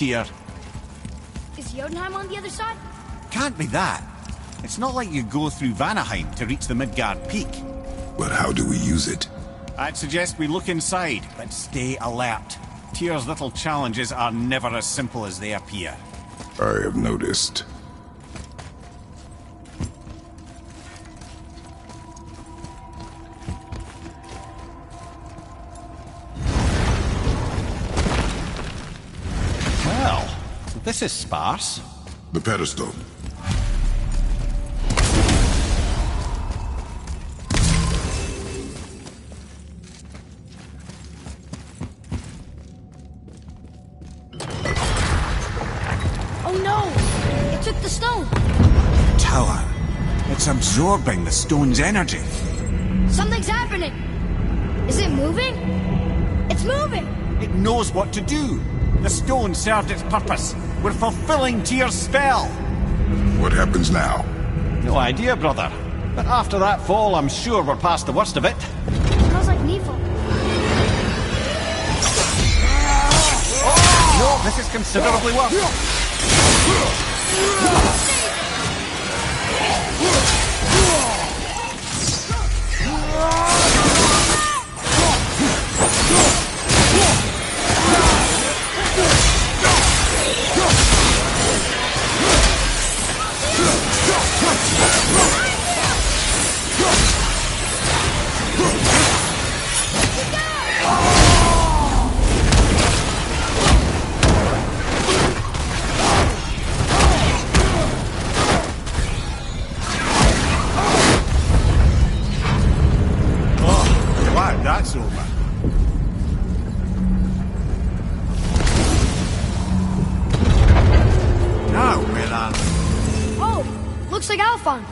Dear. Is Jotunheim on the other side? Can't be that. It's not like you go through Vanaheim to reach the Midgard Peak. But how do we use it? I'd suggest we look inside, but stay alert. Tyr's little challenges are never as simple as they appear. I have noticed. Well, this is sparse. The pedestal. Oh no! It took the stone! Tower. It's absorbing the stone's energy. Something's happening! Is it moving? It's moving! It knows what to do. The stone served its purpose. We're fulfilling Tyr's spell. What happens now? No idea, brother. But after that fall, I'm sure we're past the worst of it. Smells like Nifl. No, this is considerably worse. That's over. Now where are they? Oh! Looks like Alphon.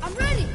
I'm ready!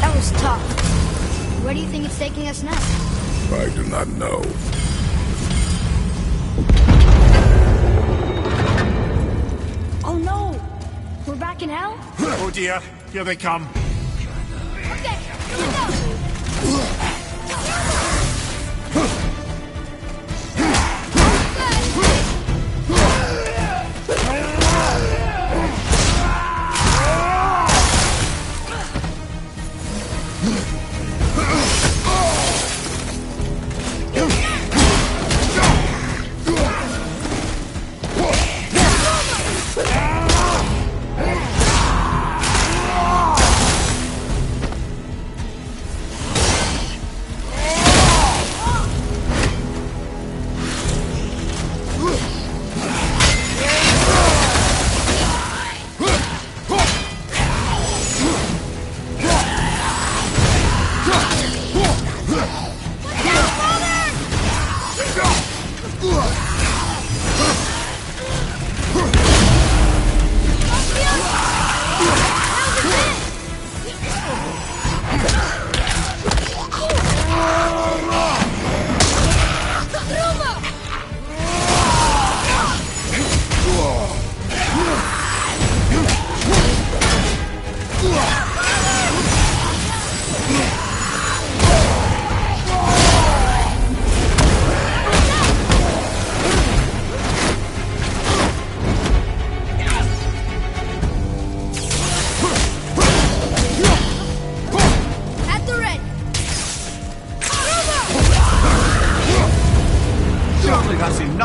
That was tough. Where do you think it's taking us now? I do not know. Oh no! We're back in hell? Oh dear, here they come. Okay, here we go!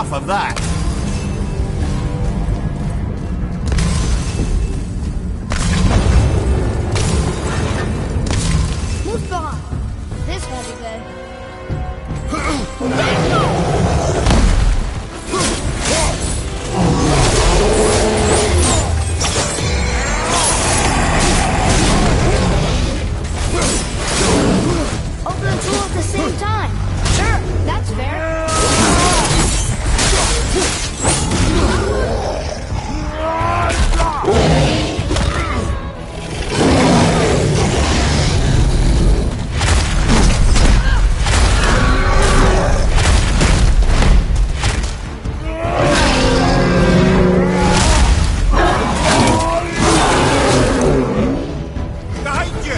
enough of that. Muthbon! This won't be good. Open and tool at the same time. Sure, that's fair. Behind you!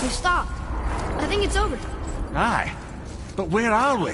We stopped. I think it's over. Aye. But where are we?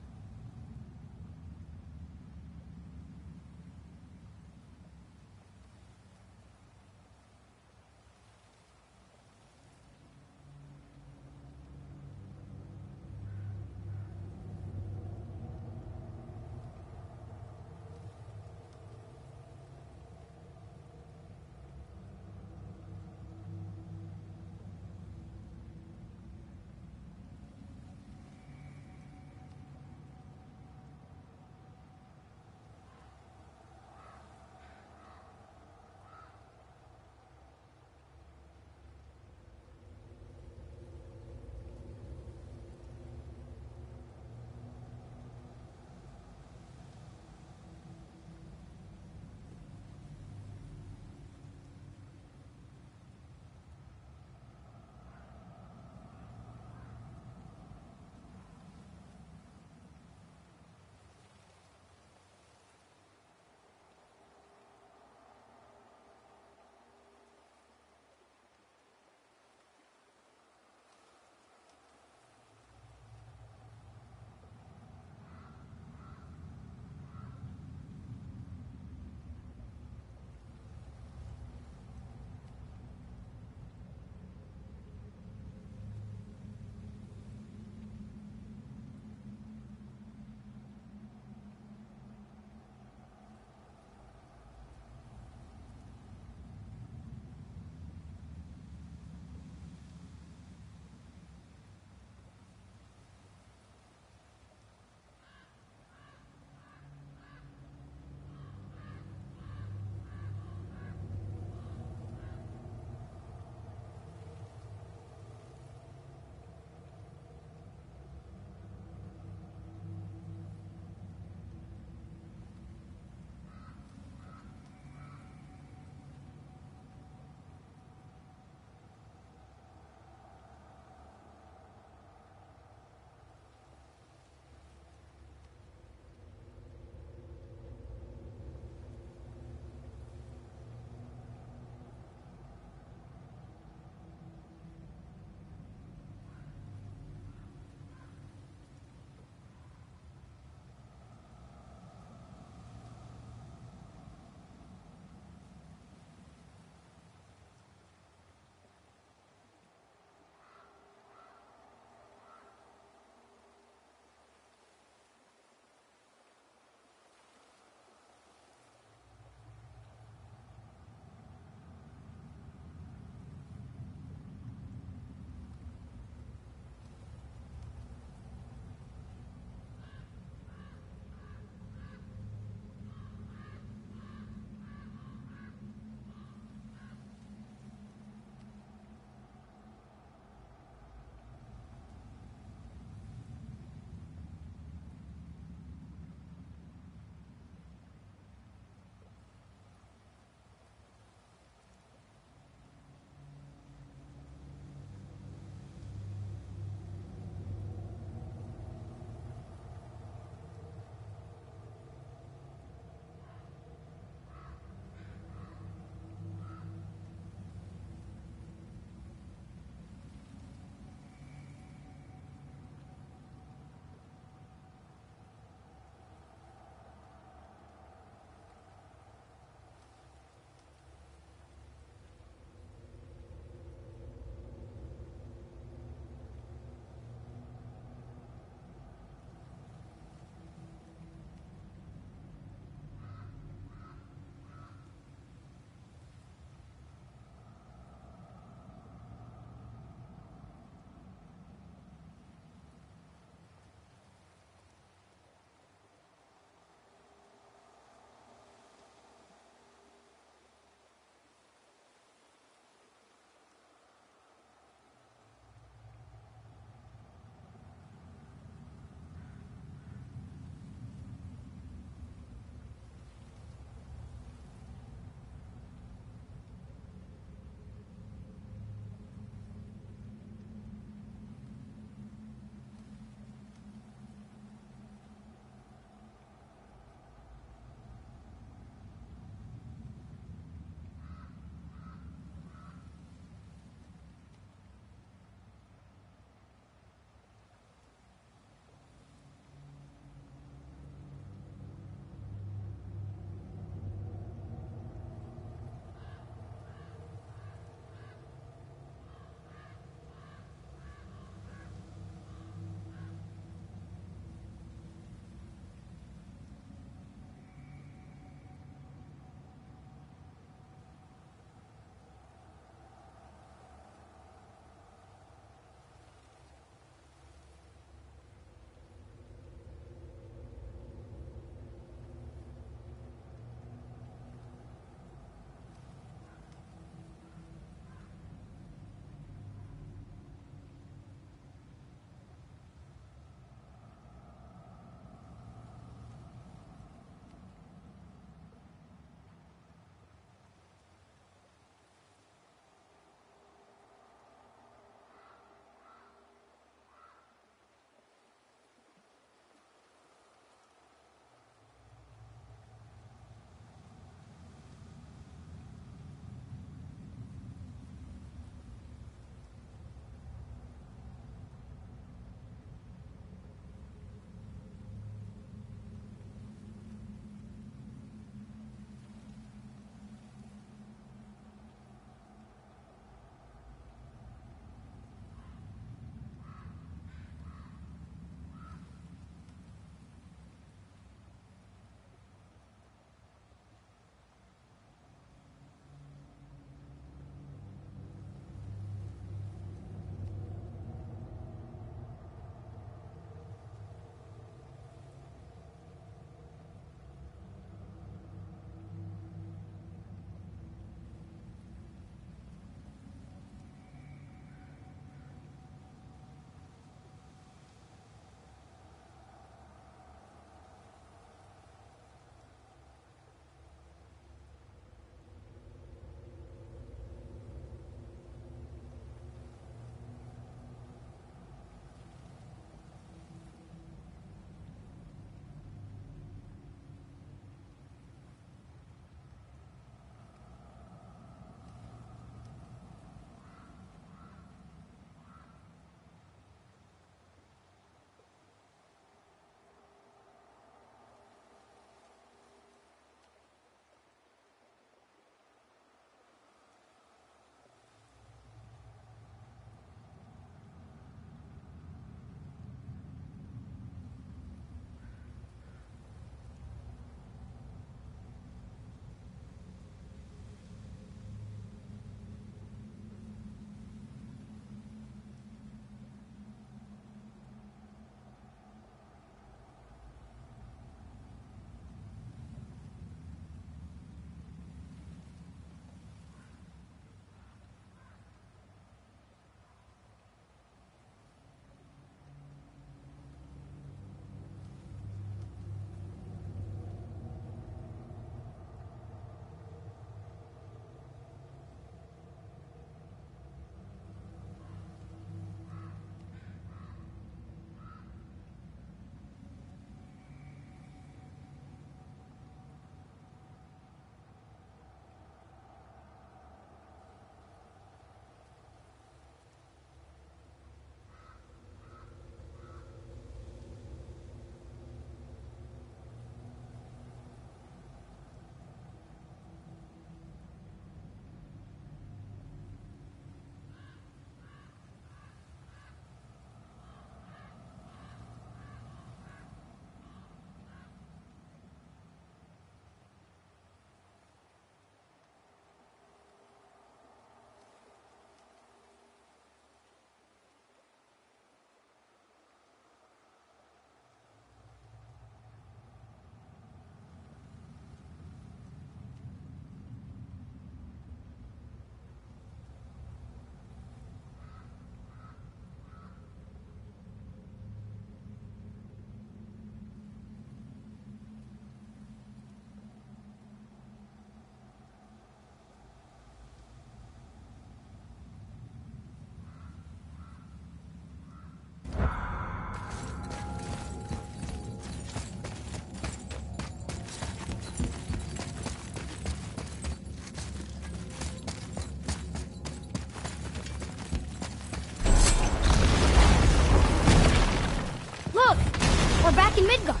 We're back in Midgard.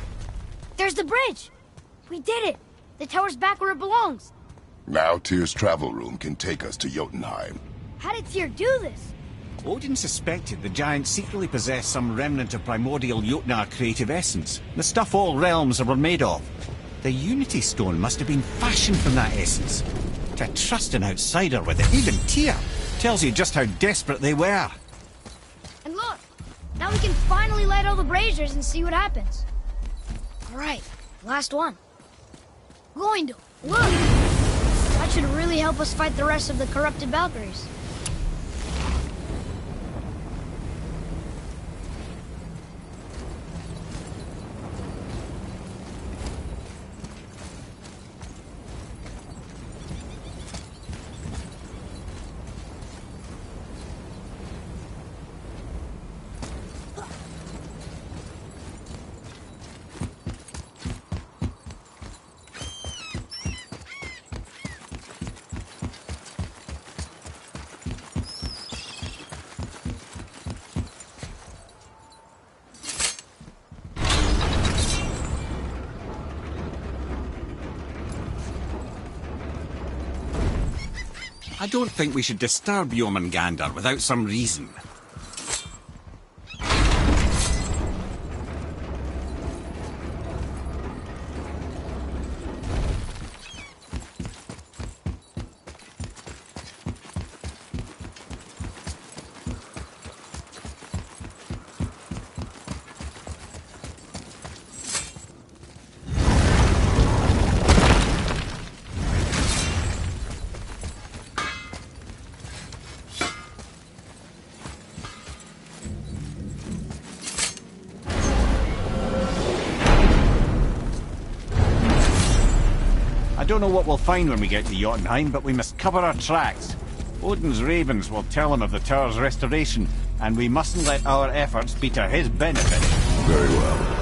There's the bridge. We did it. The tower's back where it belongs. Now Tyr's travel room can take us to Jotunheim. How did Tyr do this? Odin suspected the giant secretly possessed some remnant of primordial Jotnar creative essence, the stuff all realms were made of. The Unity Stone must have been fashioned from that essence. To trust an outsider with it, even Tyr, tells you just how desperate they were. And look, now we can finally light all the braziers and see what happens. All right, last one. Going to look. That should really help us fight the rest of the corrupted Valkyries. I don't think we should disturb Jormungandr without some reason. I don't know what we'll find when we get to Jotunheim, but we must cover our tracks. Odin's ravens will tell him of the tower's restoration, and we mustn't let our efforts be to his benefit. Very well.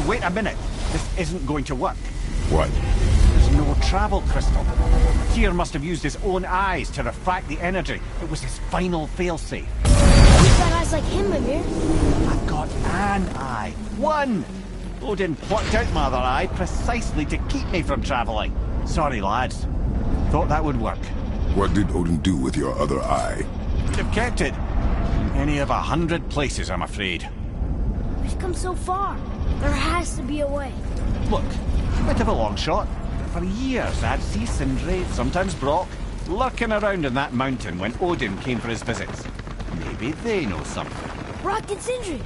Wait a minute. This isn't going to work. What? There's no travel crystal. Tyr must have used his own eyes to refract the energy. It was his final failsafe. We've got eyes like him, Mimir. I've got an eye. One! Odin plucked out my other eye precisely to keep me from travelling. Sorry, lads. Thought that would work. What did Odin do with your other eye? Would have kept it. In any of 100 places, I'm afraid. We've come so far. There has to be a way. Look, a bit of a long shot. For years, I'd see Sindri, sometimes Brock, lurking around in that mountain when Odin came for his visits. Maybe they know something. Brock and Sindri.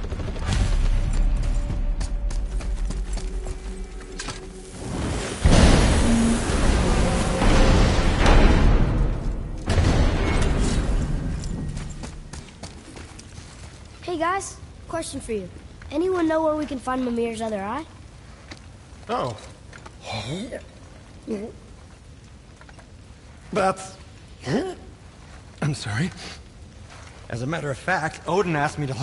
Hey guys, question for you. Anyone know where we can find Mimir's other eye? Oh. That's... I'm sorry. As a matter of fact, Odin asked me to...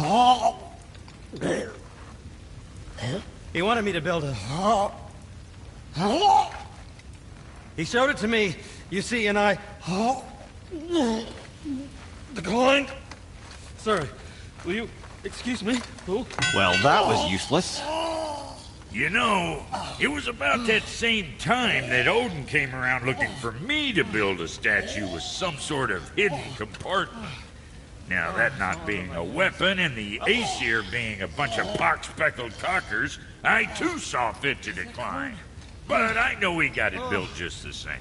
He wanted me to build a... He showed it to me, you see, and I... declined. Sorry, will you excuse me? Oh. Well, that was useless. You know, it was about that same time that Odin came around looking for me to build a statue with some sort of hidden compartment. Now, that not being a weapon and the Aesir being a bunch of pock-speckled cockers, I too saw fit to decline. But I know we got it built just the same.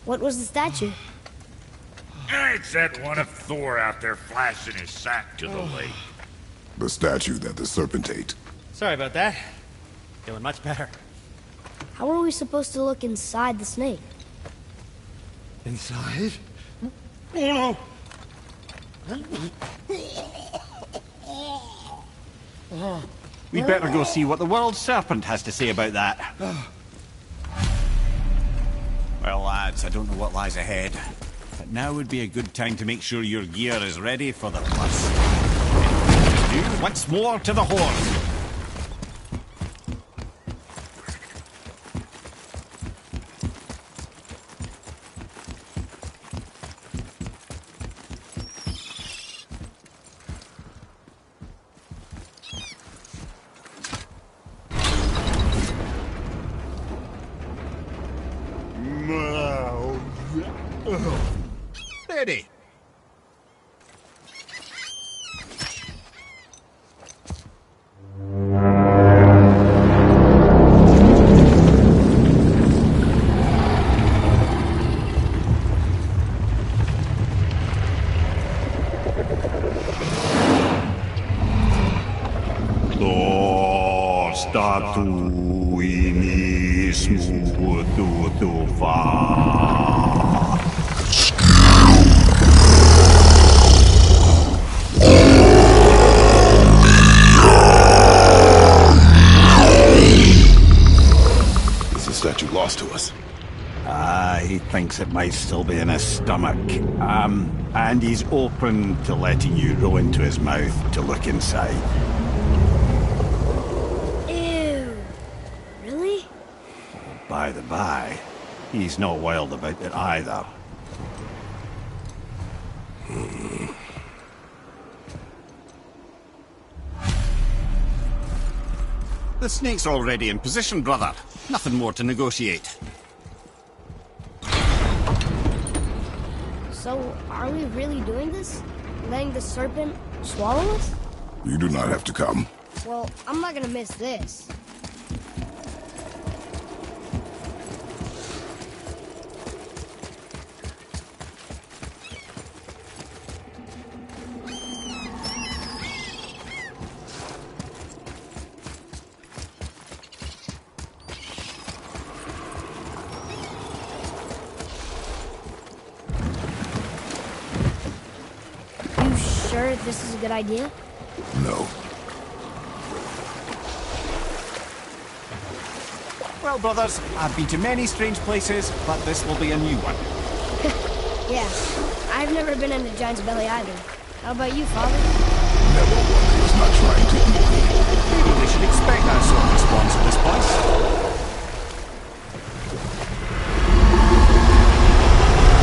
What was the statue? It's that one of Thor out there flashing his sack to the lake. The statue that the serpent ate. Sorry about that. Feeling much better. How are we supposed to look inside the snake? Inside? Oh no! We'd better go see what the world serpent has to say about that. Well, lads, I don't know what lies ahead, but now would be a good time to make sure your gear is ready for the thrust. Once more to the horse. Ready. Statuinismo do fa. Is the statue lost to us? He thinks it might still be in his stomach. And he's open to letting you row into his mouth to look inside. Ew. Really? By the by, he's not wild about it either. The snake's already in position, brother. Nothing more to negotiate. So, are we really doing this? Letting the serpent swallow us? You do not have to come. Well, I'm not gonna miss this. Sure this is a good idea? No. Well, brothers, I've been to many strange places, but this will be a new one. Yeah, I've never been in a giant's belly either. How about you, Father? Never one who is not trying to eat me. Maybe we should expect that sort of response at this place.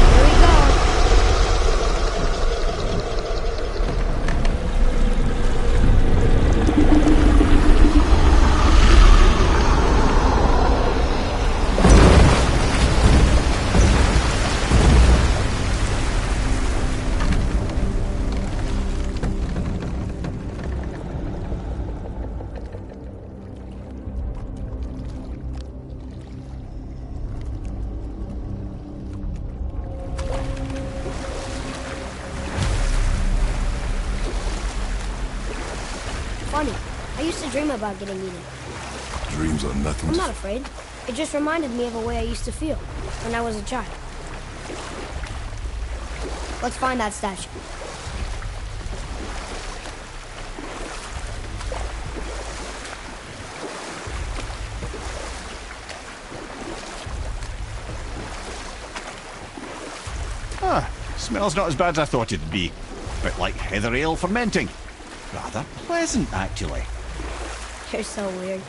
Here we go. Funny. I used to dream about getting eaten. Dreams are nothing I'm to... not afraid. It just reminded me of a way I used to feel when I was a child. Let's find that statue. Smells not as bad as I thought it'd be. Bit like heather ale fermenting. Rather pleasant, actually. You're so weird.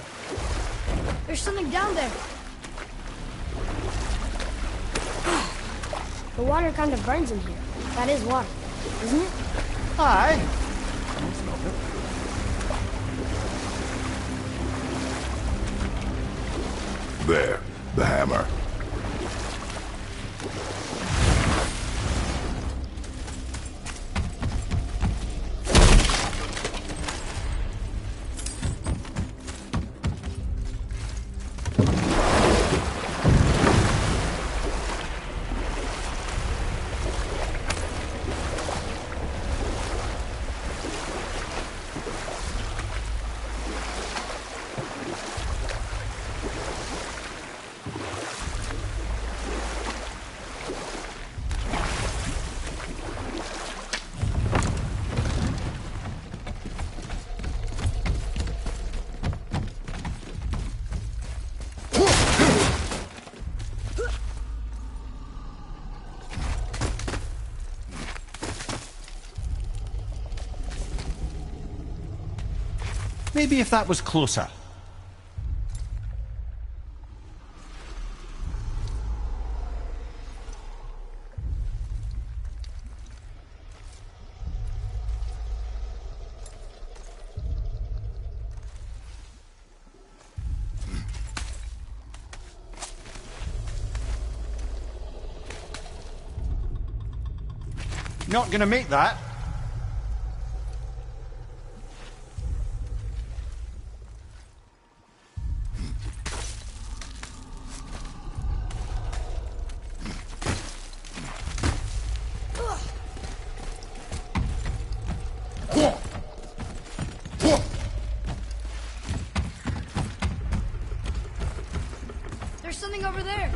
There's something down there. The water kind of burns in here. That is water, isn't it? Aye. There, the hammer. Maybe if that was closer. Not gonna make that. There's something over there.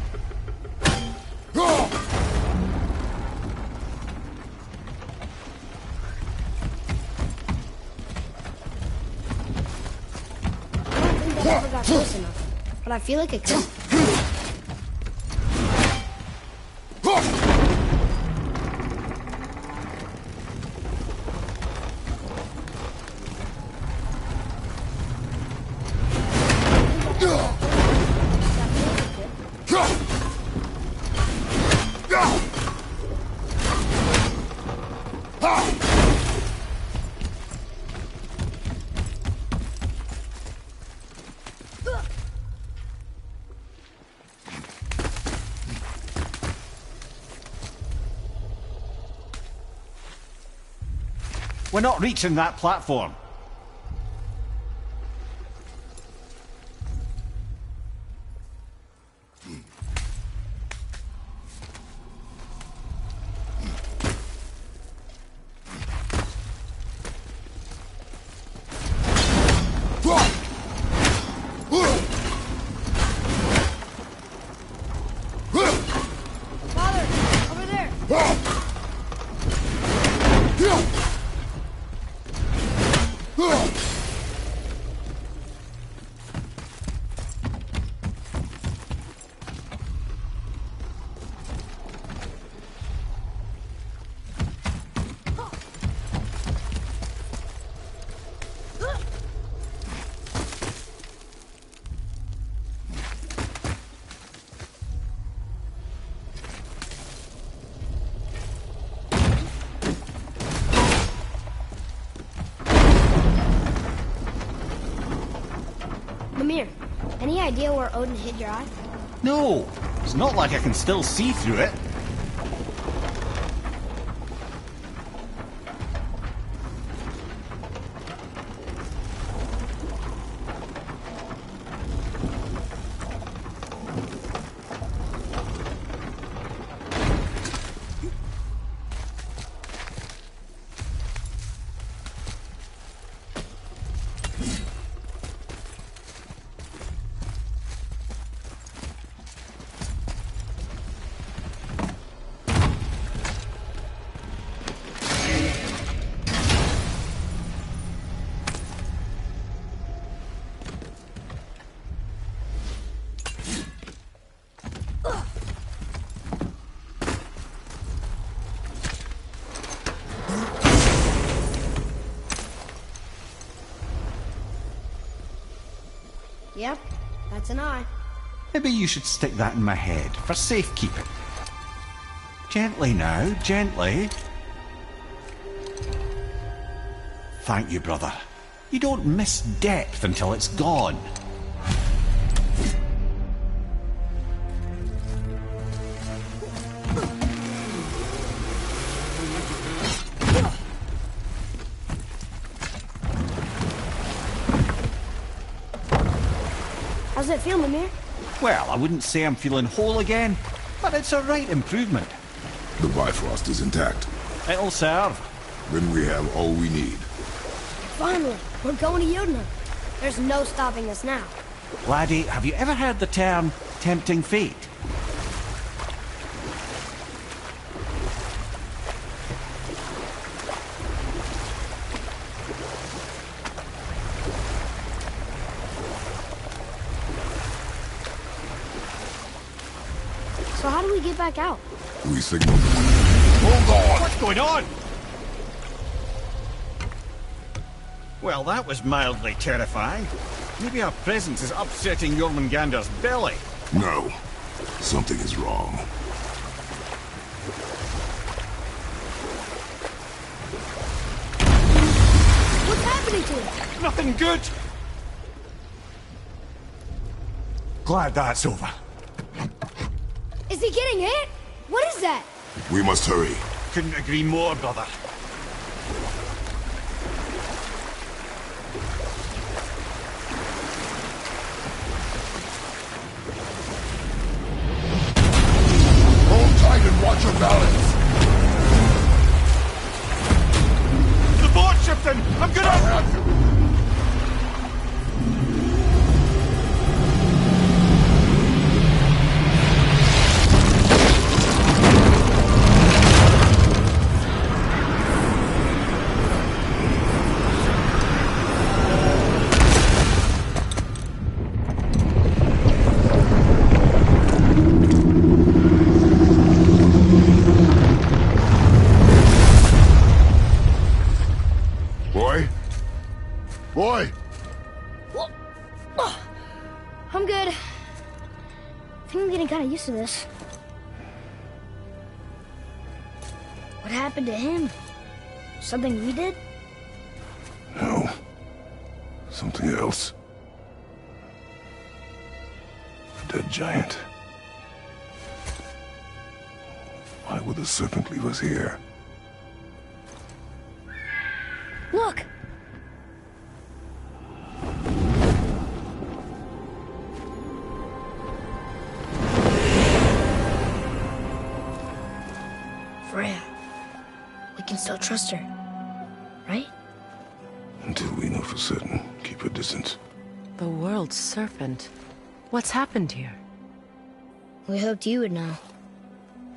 Never got close enough, but I feel like it could. We're not reaching that platform. Father, over there. Mimir, any idea where Odin hid your eye? No, it's not like I can still see through it. Yep, that's an eye. Maybe you should stick that in my head for safekeeping. Gently now, gently. Thank you, brother. You don't miss depth until it's gone. How's it feel, Mimir? Well, I wouldn't say I'm feeling whole again, but it's a right improvement. The Bifrost is intact. It'll serve. Then we have all we need. Finally, we're going to Jotunheim. There's no stopping us now. Laddie, have you ever heard the term tempting fate? So how do we get back out? We signal. Hold on! What's going on? Well, that was mildly terrifying. Maybe our presence is upsetting Jormungandr's belly. No. Something is wrong. What's happening to him? Nothing good! Glad that's over. Is he getting hit? What is that? We must hurry. Couldn't agree more, brother. Hold tight and watch your balance. The boat shifting! I'm gonna... Boy! I'm good. I think I'm getting kind of used to this. What happened to him? Something we did? No. Something else. A dead giant. Why would the serpent leave us here? Look! Freya. We can still trust her, right? Until we know for certain, keep a distance. The world's serpent. What's happened here? We hoped you would know.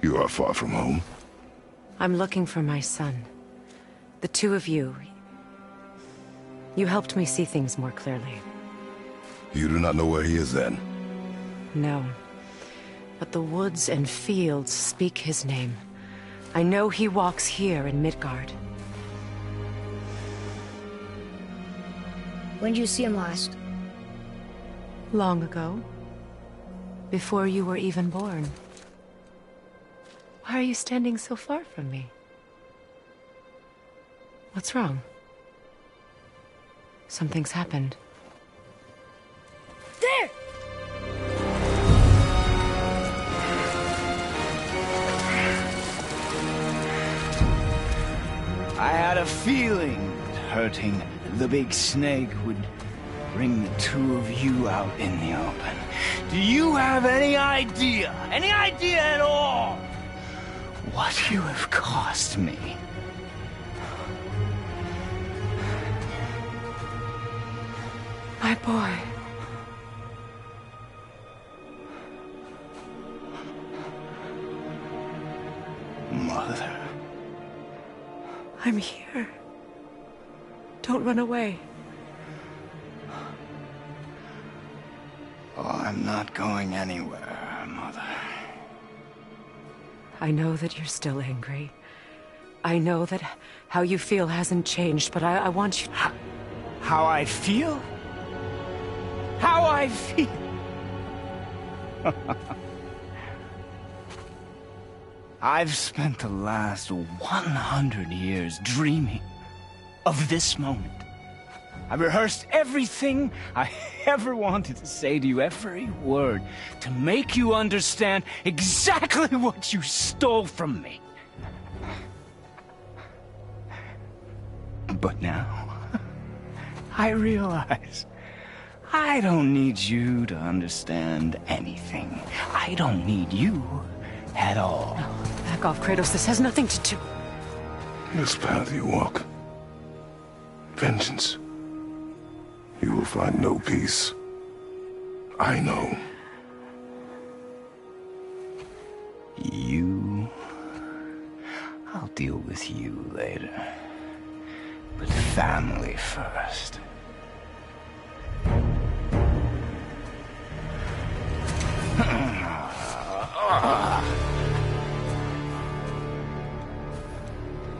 You are far from home. I'm looking for my son. The two of you. You helped me see things more clearly. You do not know where he is then? No. But the woods and fields speak his name. I know he walks here in Midgard. When did you see him last? Long ago. Before you were even born. Why are you standing so far from me? What's wrong? Something's happened. There! I had a feeling that hurting the big snake would bring the two of you out in the open. Do you have any idea at all, what you have cost me? My boy. Mother. I'm here. Don't run away. Oh, I'm not going anywhere, Mother. I know that you're still angry. I know that how you feel hasn't changed, but I want you... How I feel? How I feel? I've spent the last 100 years dreaming of this moment. I rehearsed everything I ever wanted to say to you, every word, to make you understand exactly what you stole from me. But now, I realize I don't need you to understand anything. I don't need you at all. No, back off, Kratos. This has nothing to do... This path you walk. Vengeance. You will find no peace. I know. You... I'll deal with you later. But family first.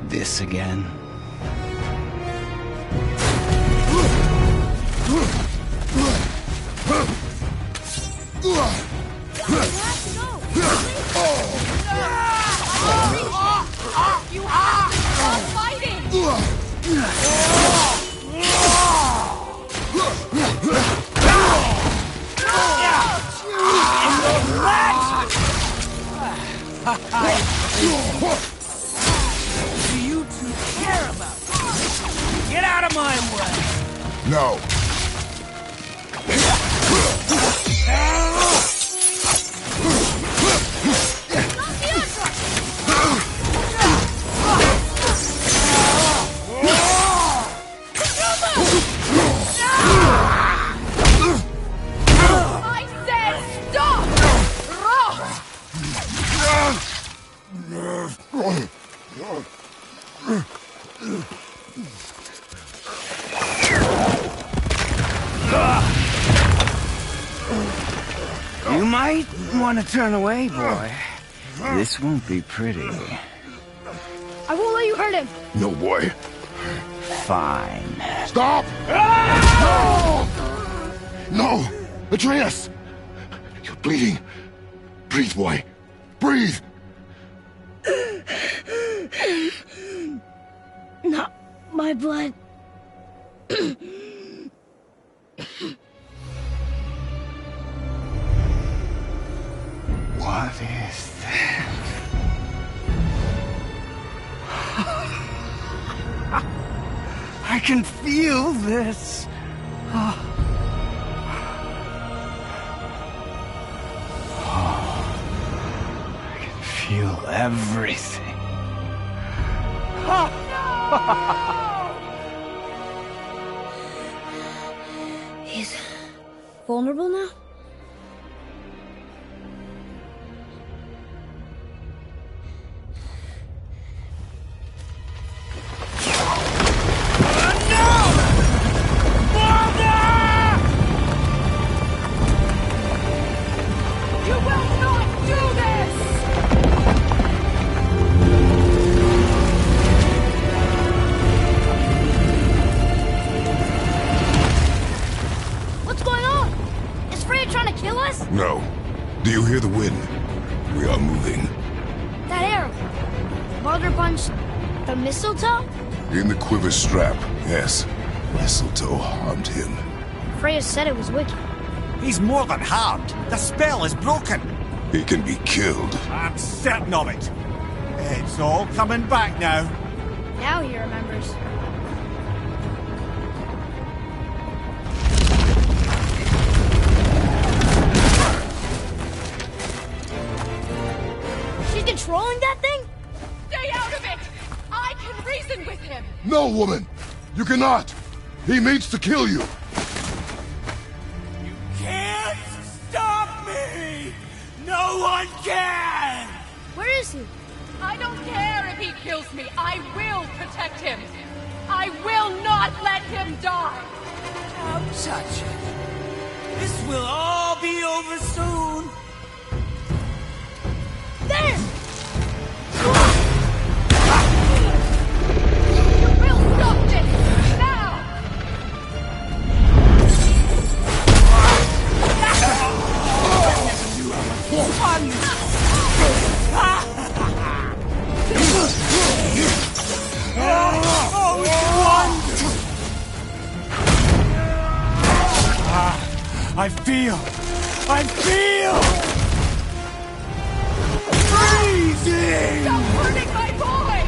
This again? Do you two care about me? Get out of my way! No. I said stop! You might want to turn away, boy. This won't be pretty. I won't let you hurt him. No, boy. Fine. Stop! No! Atreus! You're bleeding. Breathe, boy. Breathe! Not my blood. What is that? I can feel this. I can feel everything. He's vulnerable now? You will not do this! What's going on? Is Freya trying to kill us? No. Do you hear the wind? We are moving. That arrow. Baldur punched the mistletoe? In the quiver strap, yes. Mistletoe harmed him. Freya said it was wicked. He's more than harmed. The spell is broken. He can be killed. I'm certain of it. It's all coming back now. Now he remembers. She's controlling that thing? Stay out of it! I can reason with him! No, woman! You cannot! He means to kill you! Can't stop me! No one can! Where is he? I don't care if he kills me. I will protect him. I will not let him die. Don't touch it. This will all be over soon. There! You will stop this now. I feel freezing! Stop hurting my boy.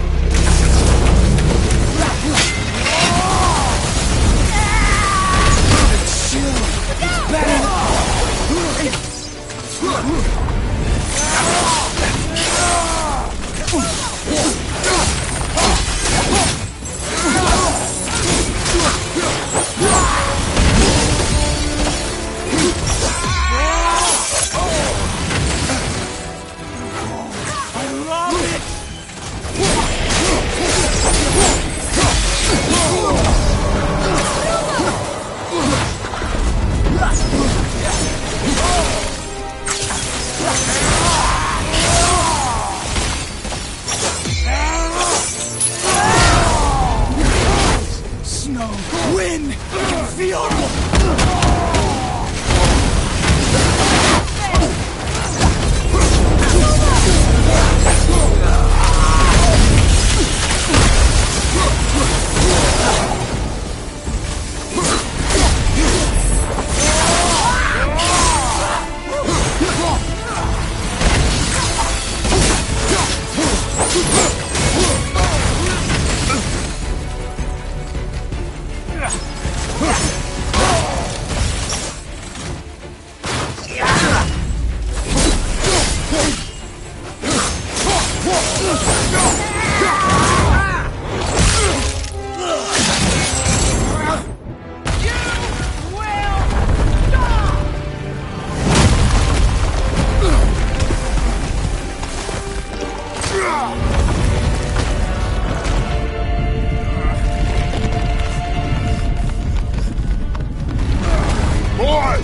Boy!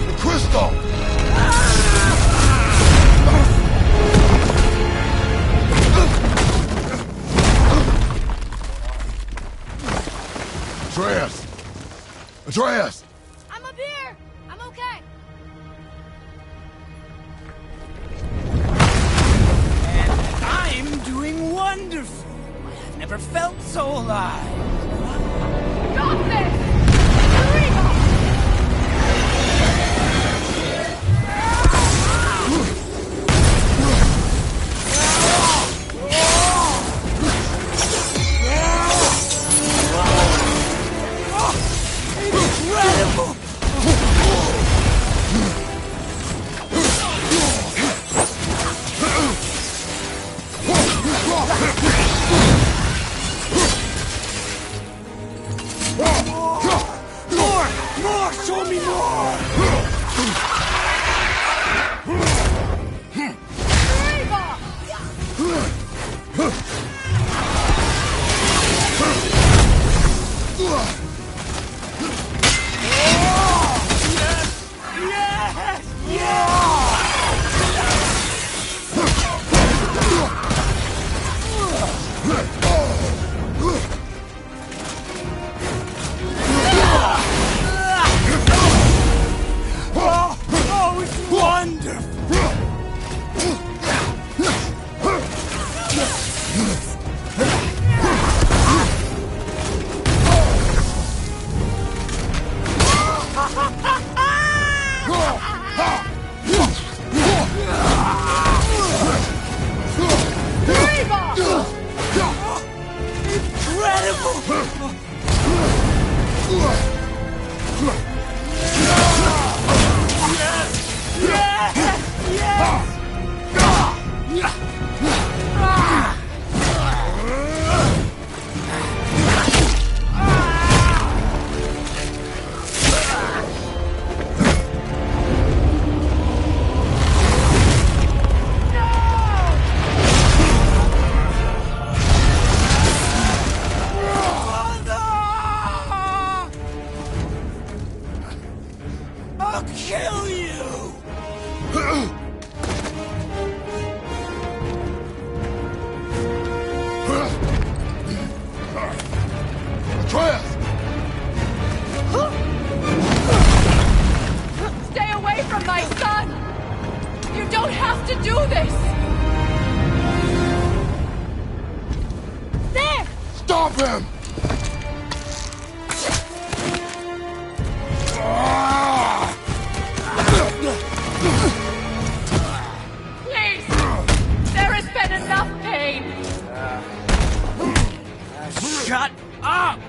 The crystal! Atreus! Atreus! I'm up here! I'm okay! And I'm doing wonderful. I've never felt so alive. Stop this! Eureka! Incredible! More! Show me more! Oh, it's wonderful! I'll kill you! Atreus! Stay away from my son! You don't have to do this! There! Stop him! Please! There has been enough pain! Shut up!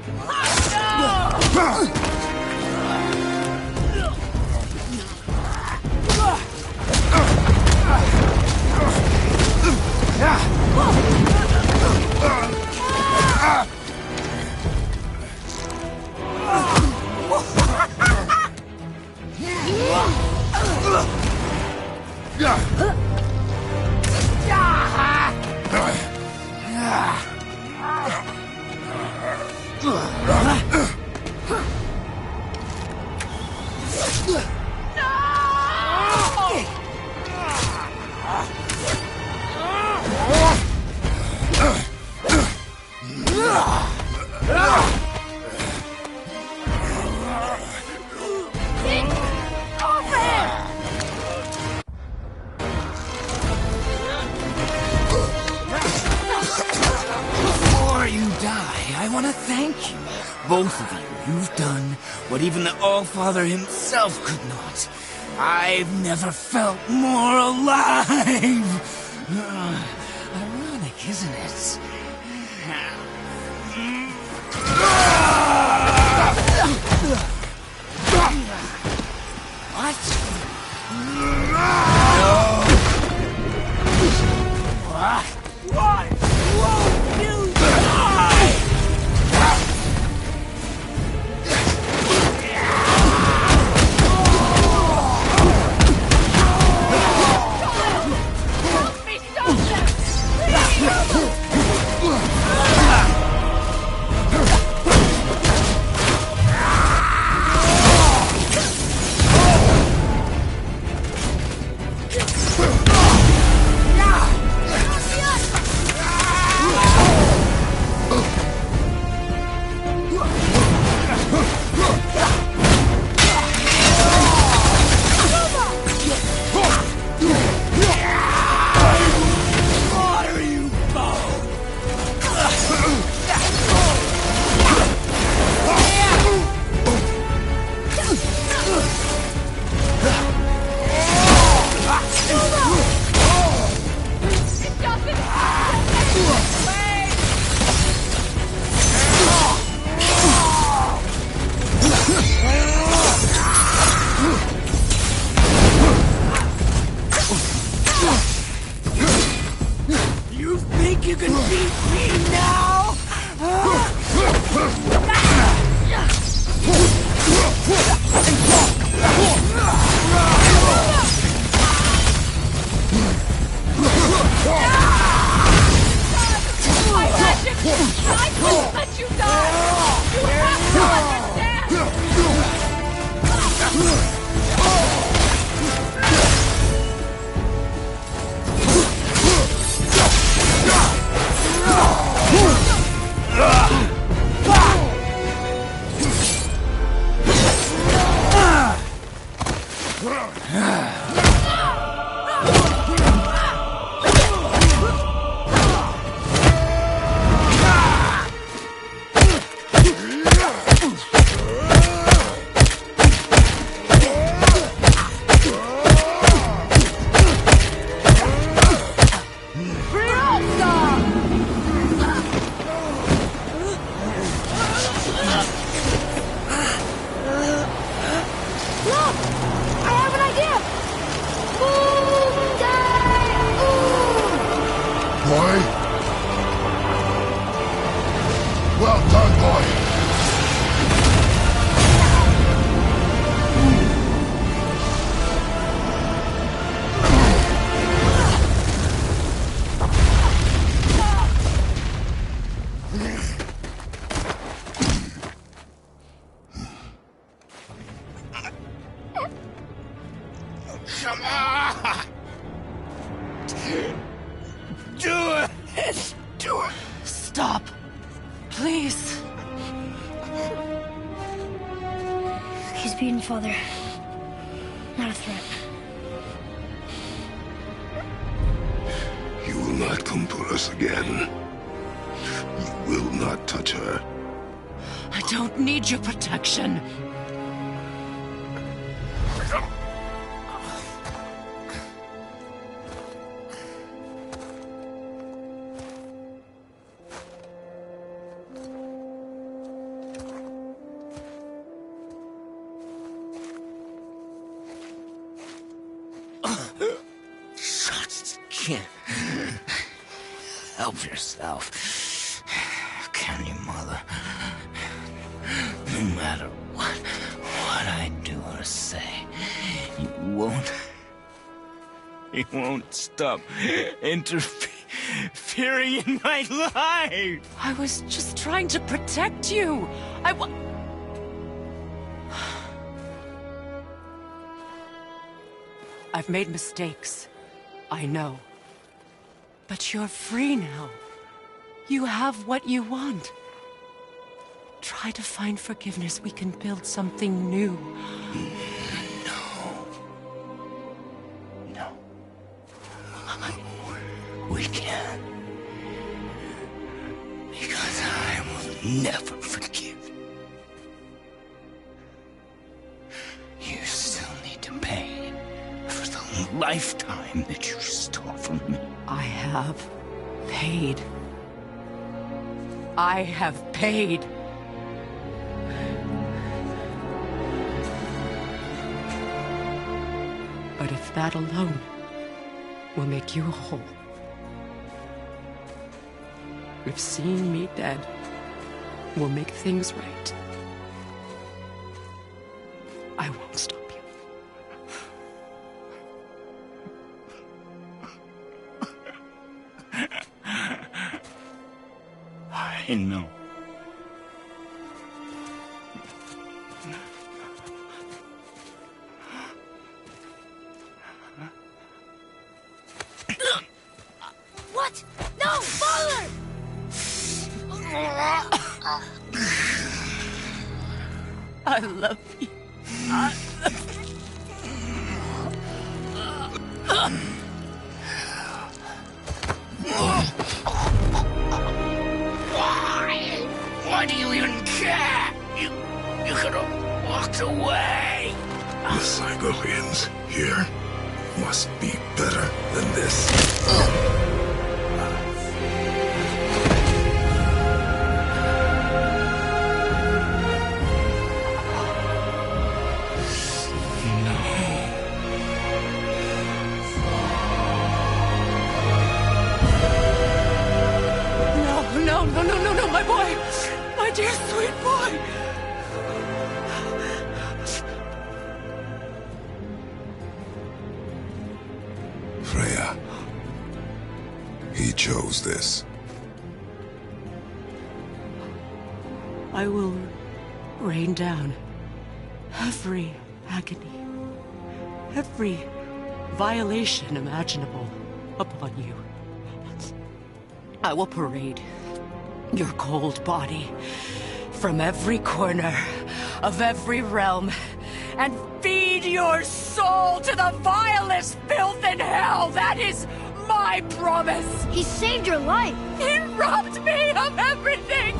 Before you die, I want to thank you. Both of you. You've done what even the All-Father himself could not. I've never felt more alive. Ironic, isn't it? Well done, boy. Come on! Do it! Do it! Stop. Please. He's beaten, Father. Not a threat. You will not come for us again. You will not touch her. I don't need your protection. Can't help yourself, can you, Mother? No matter what I do or say, you won't stop interfering in my life. I was just trying to protect you. I've made mistakes. I know. But you're free now. You have what you want. Try to find forgiveness. We can build something new. No. We can't. Because I will never forgive. You still need to pay for the lifetime that you stole from me. I have paid. I have paid. But if that alone will make you whole, if seeing me dead will make things right, I won't stop you. I know. What? No, Father! I love you. Why do you even care? You could have walked away. The Cygolians here must be better than this. No, my boy! My dear sweet boy! Freya. He chose this. I will rain down every agony, every violation imaginable upon you. I will parade your cold body from every corner of every realm and feed your soul to the vilest filth in hell. That is my promise. He saved your life. He robbed me of everything.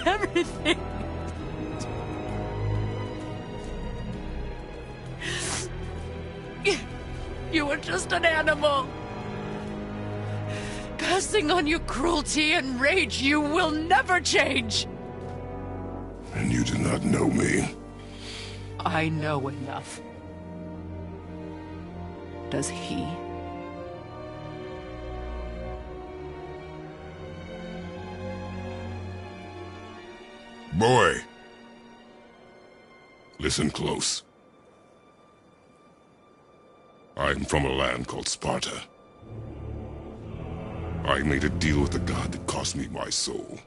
Everything. You were just an animal. Passing on your cruelty and rage, you will never change. And you do not know me. I know enough. Does he? Boy, listen close. I'm from a land called Sparta. I made a deal with a god that cost me my soul.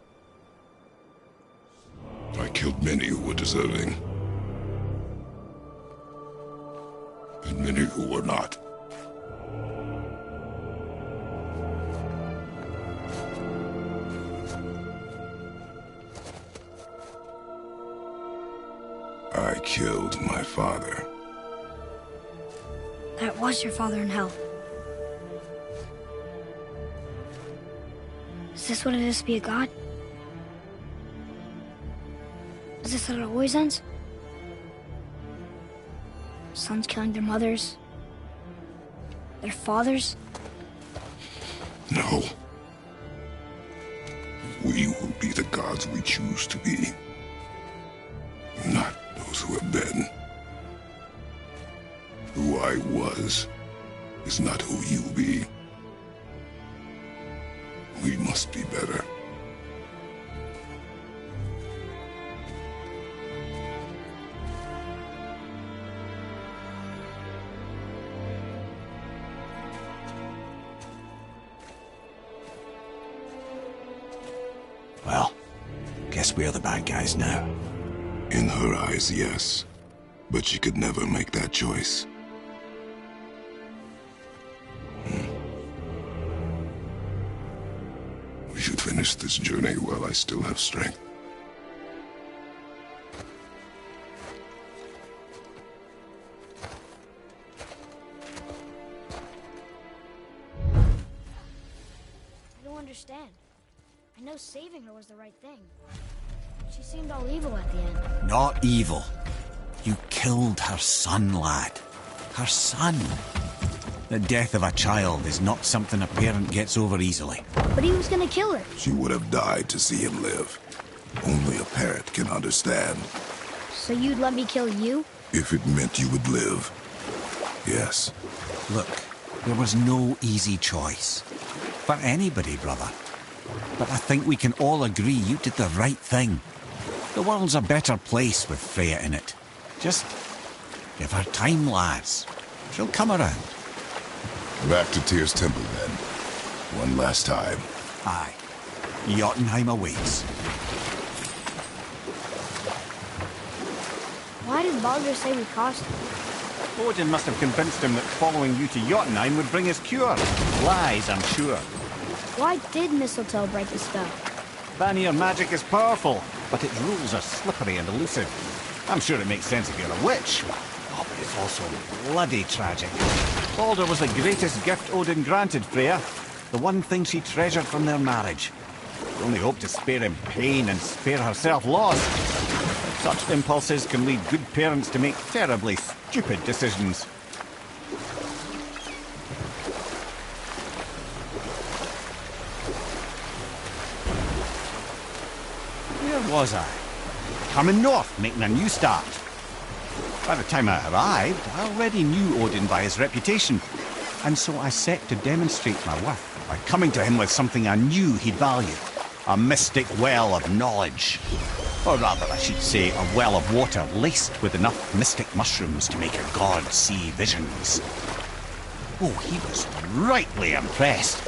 I killed many who were deserving, and many who were not. I killed my father. That was your father in hell. Is this what it is to be a god? Is this how it always ends? Sons killing their mothers? Their fathers? No. We will be the gods we choose to be. Not those who have been. Who I was is not who you be. We must be better. Well, guess we're the bad guys now. In her eyes, yes. But she could never make that choice. We should finish this journey while I still have strength. I don't understand. I know saving her was the right thing. She seemed all evil at the end. Not evil. You killed her son, lad. Her son. The death of a child is not something a parent gets over easily. But he was gonna kill her. She would have died to see him live. Only a parent can understand. So you'd let me kill you? If it meant you would live. Yes. Look, there was no easy choice. For anybody, brother. But I think we can all agree you did the right thing. The world's a better place with Freya in it. Just give her time, lads. She'll come around. Back to Tyr's temple, then. One last time. Aye. Jotunheim awaits. Why did Baldur say we cost him? Odin must have convinced him that following you to Jotunheim would bring his cure. Lies, I'm sure. Why did Mistletoe break the spell? Vanir magic is powerful, but its rules are slippery and elusive. I'm sure it makes sense if you're a witch. Oh, but it's also bloody tragic. Baldur was the greatest gift Odin granted Freya. The one thing she treasured from their marriage. She only hoped to spare him pain and spare herself loss. Such impulses can lead good parents to make terribly stupid decisions. Where was I? Coming north, making a new start. By the time I arrived, I already knew Odin by his reputation, and so I set to demonstrate my worth by coming to him with something I knew he'd value. A mystic well of knowledge. Or rather, I should say, a well of water laced with enough mystic mushrooms to make a god see visions. Oh, he was rightly impressed.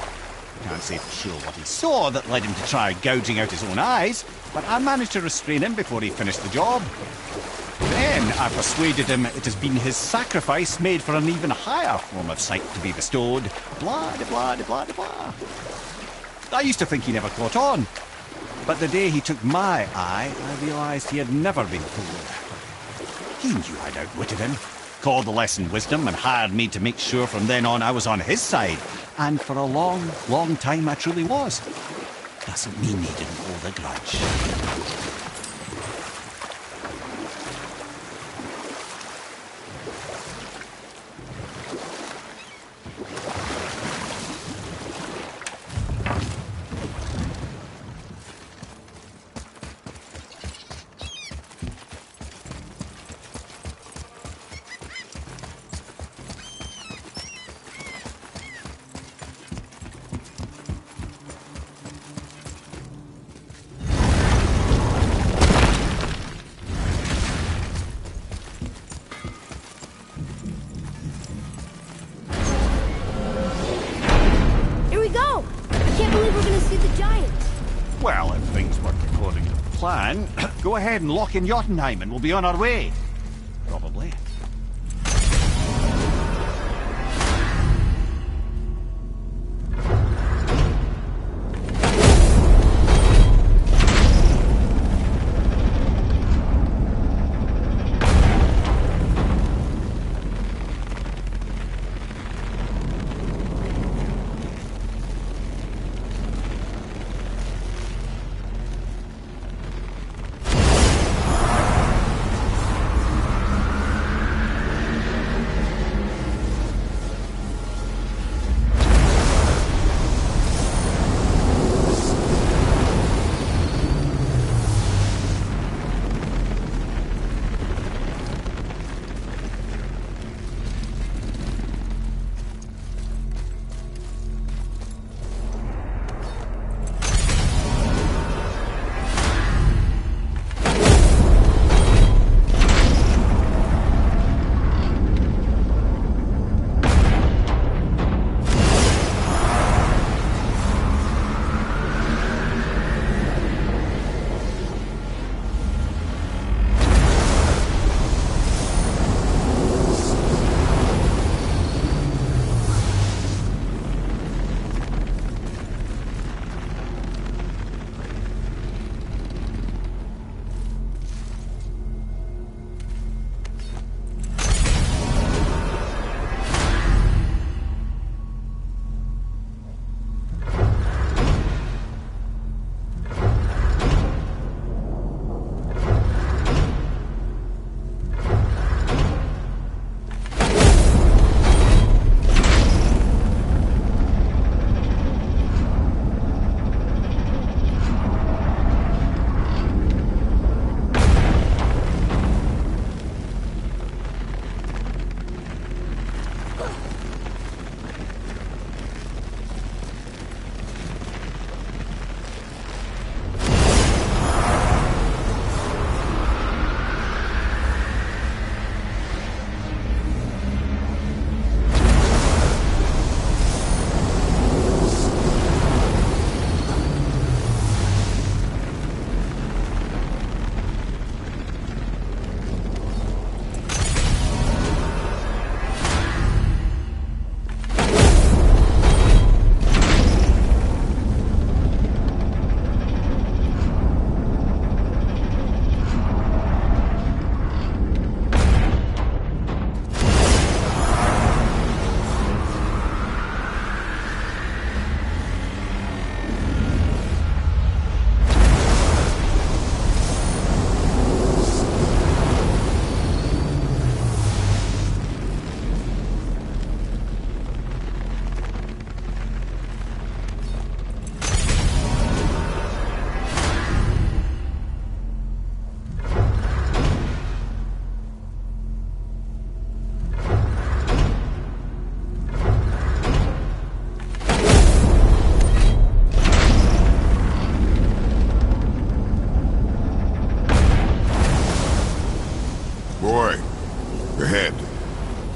Can't say for sure what he saw that led him to try gouging out his own eyes, but I managed to restrain him before he finished the job. Then I persuaded him it has been his sacrifice made for an even higher form of sight to be bestowed. Blah, de blah, de blah, de blah. I used to think he never caught on, but the day he took my eye, I realised he had never been fooled. He knew I'd outwitted him, called the lesson wisdom, and hired me to make sure from then on I was on his side. And for a long, long time I truly was. Doesn't mean he didn't hold a grudge. gonna see the giants? Well, if things work according to plan, go ahead and lock in Jotunheim and we'll be on our way. Probably.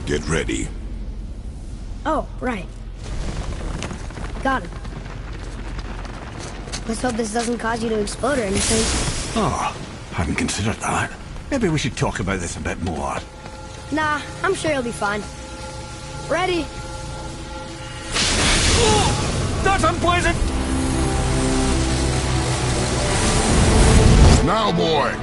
Get ready. Oh, right. Got it. Let's hope this doesn't cause you to explode or anything. Oh, hadn't considered that. Maybe we should talk about this a bit more. Nah, I'm sure you'll be fine. Ready? Oh, that's unpleasant! Now, boy!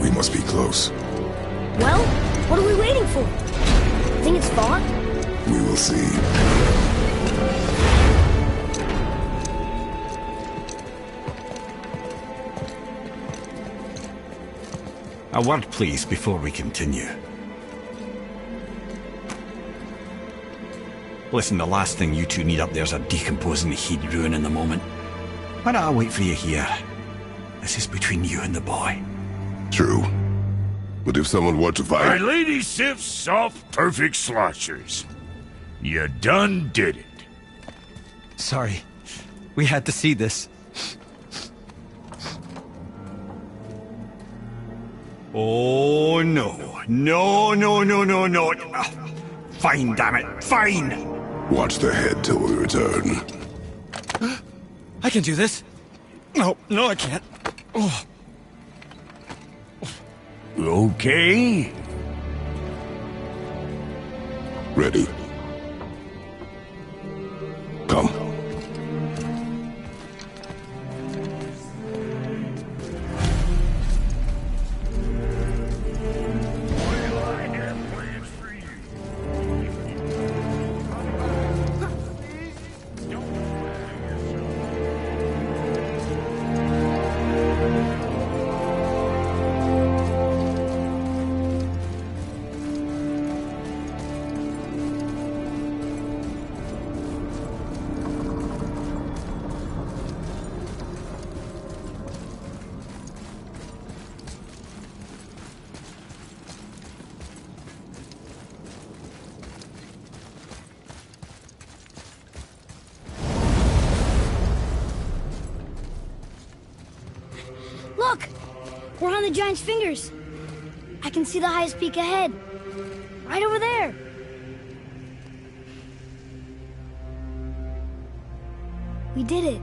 We must be close. Well, what are we waiting for? Think it's far? We will see. A word, please, before we continue. Listen, the last thing you two need up there's a decomposing heat ruining the moment. Why don't I wait for you here? This is between you and the boy. True. But if someone were to fight... My Lady Sif's soft, perfect sloshers. You done did it. Sorry. We had to see this. Oh, no. No, no, no, no, no. Fine, damn it. Fine. Watch the head till we return. I can do this. No, I can't. Oh. Okay. Ready. Come. Look! We're on the giant's fingers. I can see the highest peak ahead. Right over there. We did it.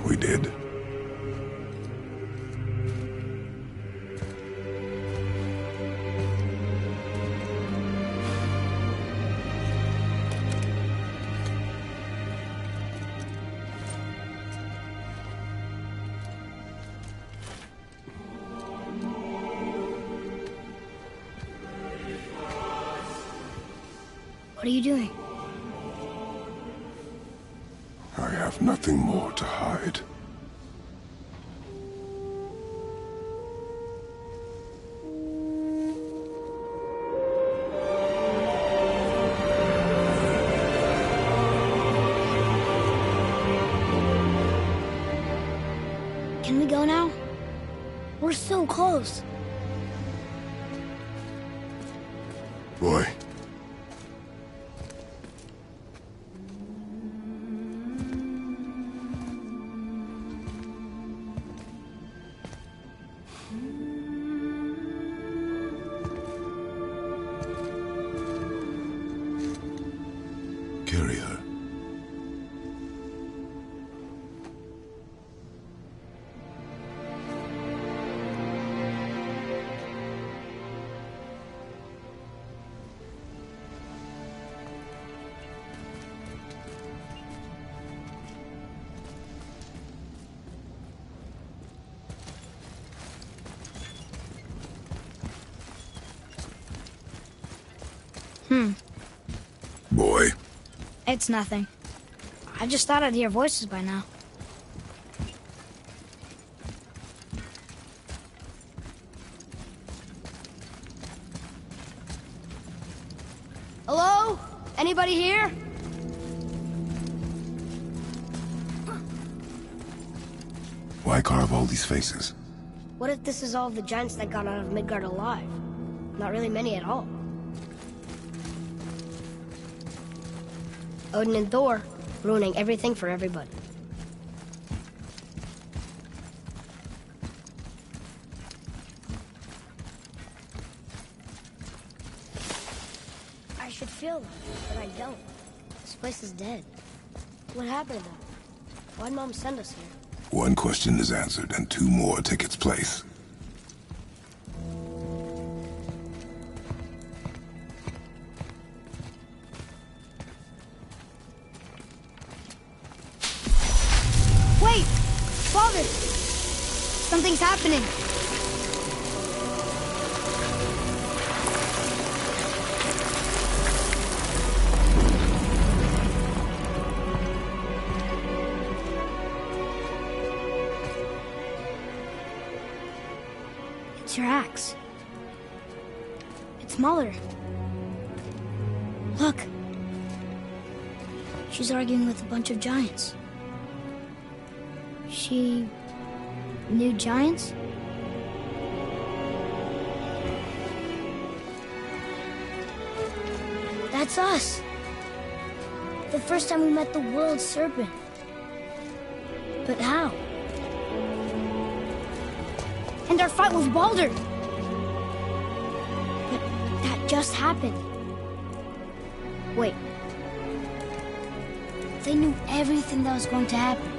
We did. What are you doing? I have nothing more to hide. Can we go now? We're so close. Boy. Carry her. Boy. It's nothing. I just thought I'd hear voices by now. Hello? Anybody here? Why carve all these faces? What if this is all the giants that got out of Midgard alive? Not really many at all. Odin and Thor, ruining everything for everybody. I should feel them, but I don't. This place is dead. What happened to them? Why'd Mom send us here? One question is answered, and two more take its place. Wait! Father! Something's happening. It's your axe. It's Muller. Look. She's arguing with a bunch of giants. She knew giants? That's us. The first time we met the world serpent. But how? And our fight with Baldur. But that just happened. Wait. They knew everything that was going to happen.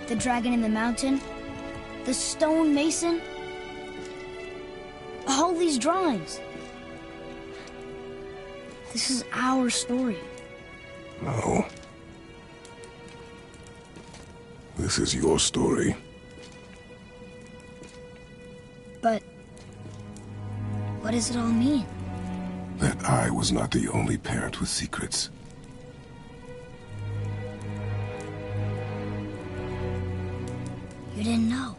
The dragon in the mountain, the stone mason, all these drawings. This is our story. No. This is your story. But what does it all mean? That I was not the only parent with secrets. You didn't know.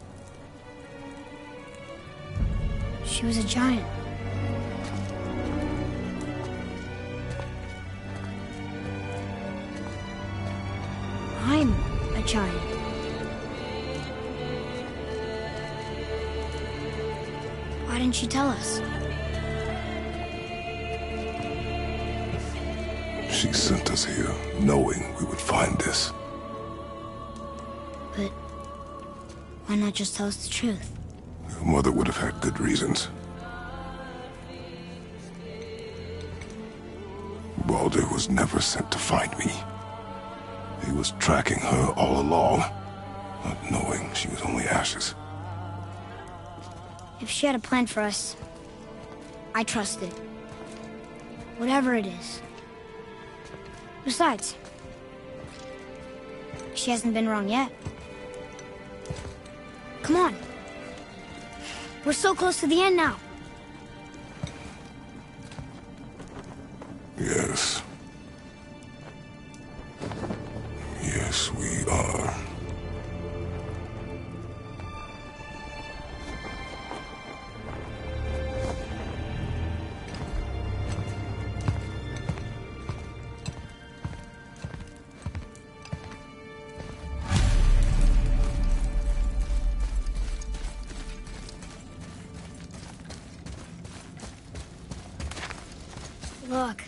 She was a giant. I'm a giant. Why didn't she tell us? She sent us here, knowing we would find this. But why not just tell us the truth? Your mother would have had good reasons. Baldur was never sent to find me. He was tracking her all along, not knowing she was only ashes. If she had a plan for us, I trust it. Whatever it is. Besides, she hasn't been wrong yet. Come on. We're so close to the end now. Yes. Yes, we are. Look,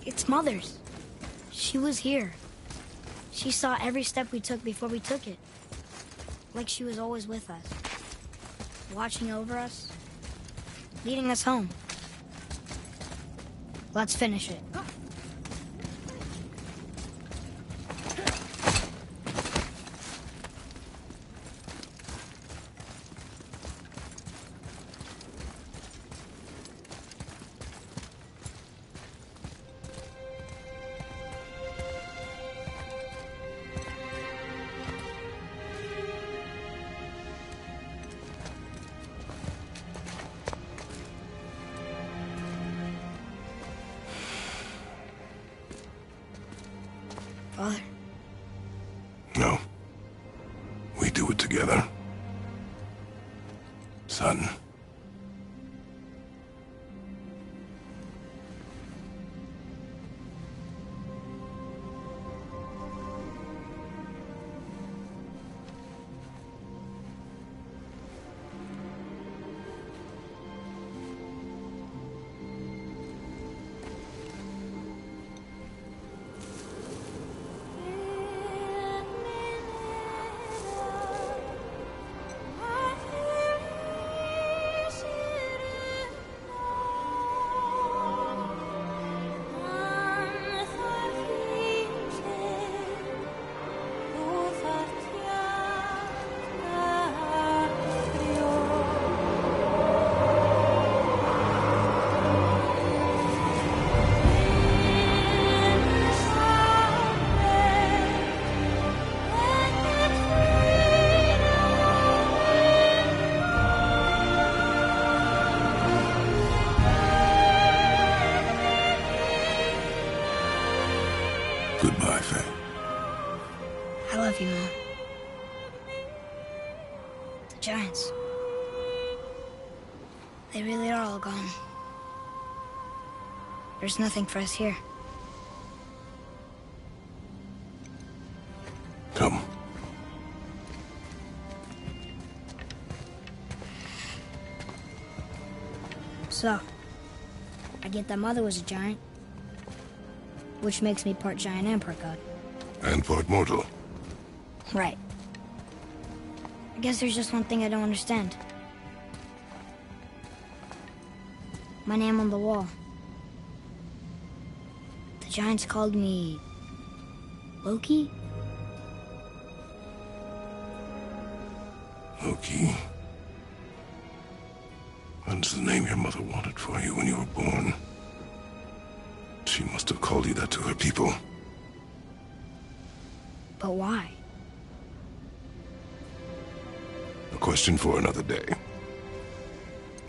it's Mother's. She was here. She saw every step we took before we took it. Like she was always with us. Watching over us. Leading us home. Let's finish it. Father? No. We do it together. Son. Goodbye, Faye. I love you, Mom. The giants. They really are all gone. There's nothing for us here. Come. So, I get that Mother was a giant. Which makes me part giant and part god. And part mortal. Right. I guess there's just one thing I don't understand. My name on the wall. The giants called me... Loki? Loki. That's the name your mother wanted for you when you were born. She must have called you that to her people. But why? A question for another day.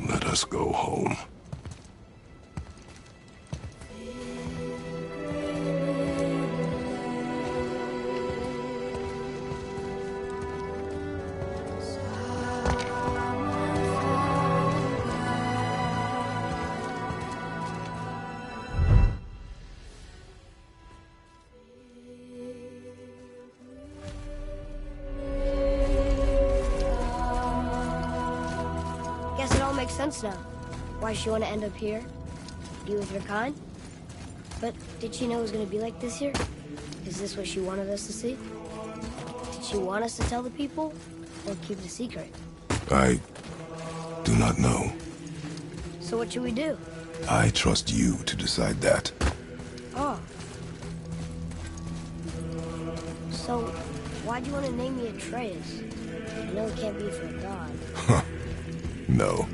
Let us go home. Guess it all makes sense now. Why she want to end up here? Be with her kind? But did she know it was going to be like this here? Is this what she wanted us to see? Did she want us to tell the people? Or keep it a secret? I do not know. So what should we do? I trust you to decide that. Oh. So, why'd you want to name me Atreus? I know it can't be for a god. No.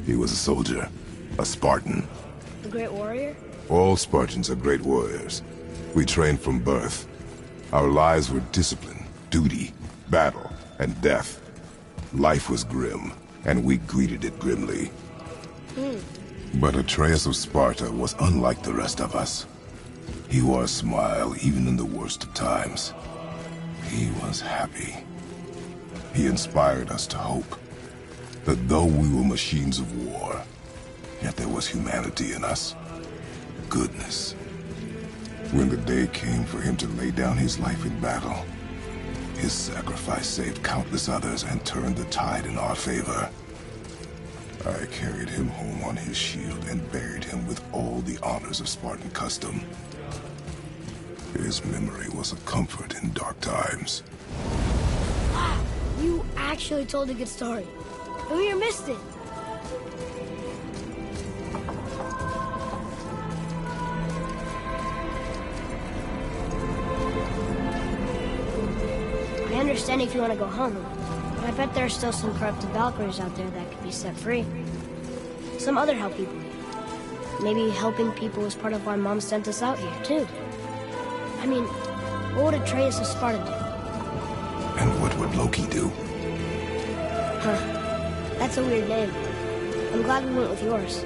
He was a soldier. A Spartan. The Great Warrior? All Spartans are great warriors. We trained from birth. Our lives were discipline, duty, battle, and death. Life was grim, and we greeted it grimly. But Atreus of Sparta was unlike the rest of us. He wore a smile even in the worst of times. He was happy. He inspired us to hope that though we were machines of war, yet there was humanity in us. Goodness. When the day came for him to lay down his life in battle, his sacrifice saved countless others and turned the tide in our favor. I carried him home on his shield and buried him with all the honors of Spartan custom. His memory was a comfort in dark times. Wow, you actually told a good story. Lumir missed it. I understand if you want to go home, but I bet there are still some corrupted Valkyries out there that could be set free. Some other help people. Maybe helping people was part of why Mom sent us out here, too. I mean, what would Atreus of Sparta do? And what would Loki do? Huh. That's a weird name. I'm glad we went with yours.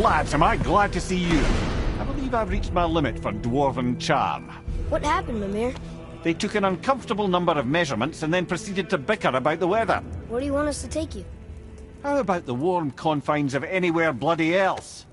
Lads, am I glad to see you. I believe I've reached my limit for dwarven charm. What happened, Mimir? They took an uncomfortable number of measurements and then proceeded to bicker about the weather. Where do you want us to take you? How about the warm confines of anywhere bloody else?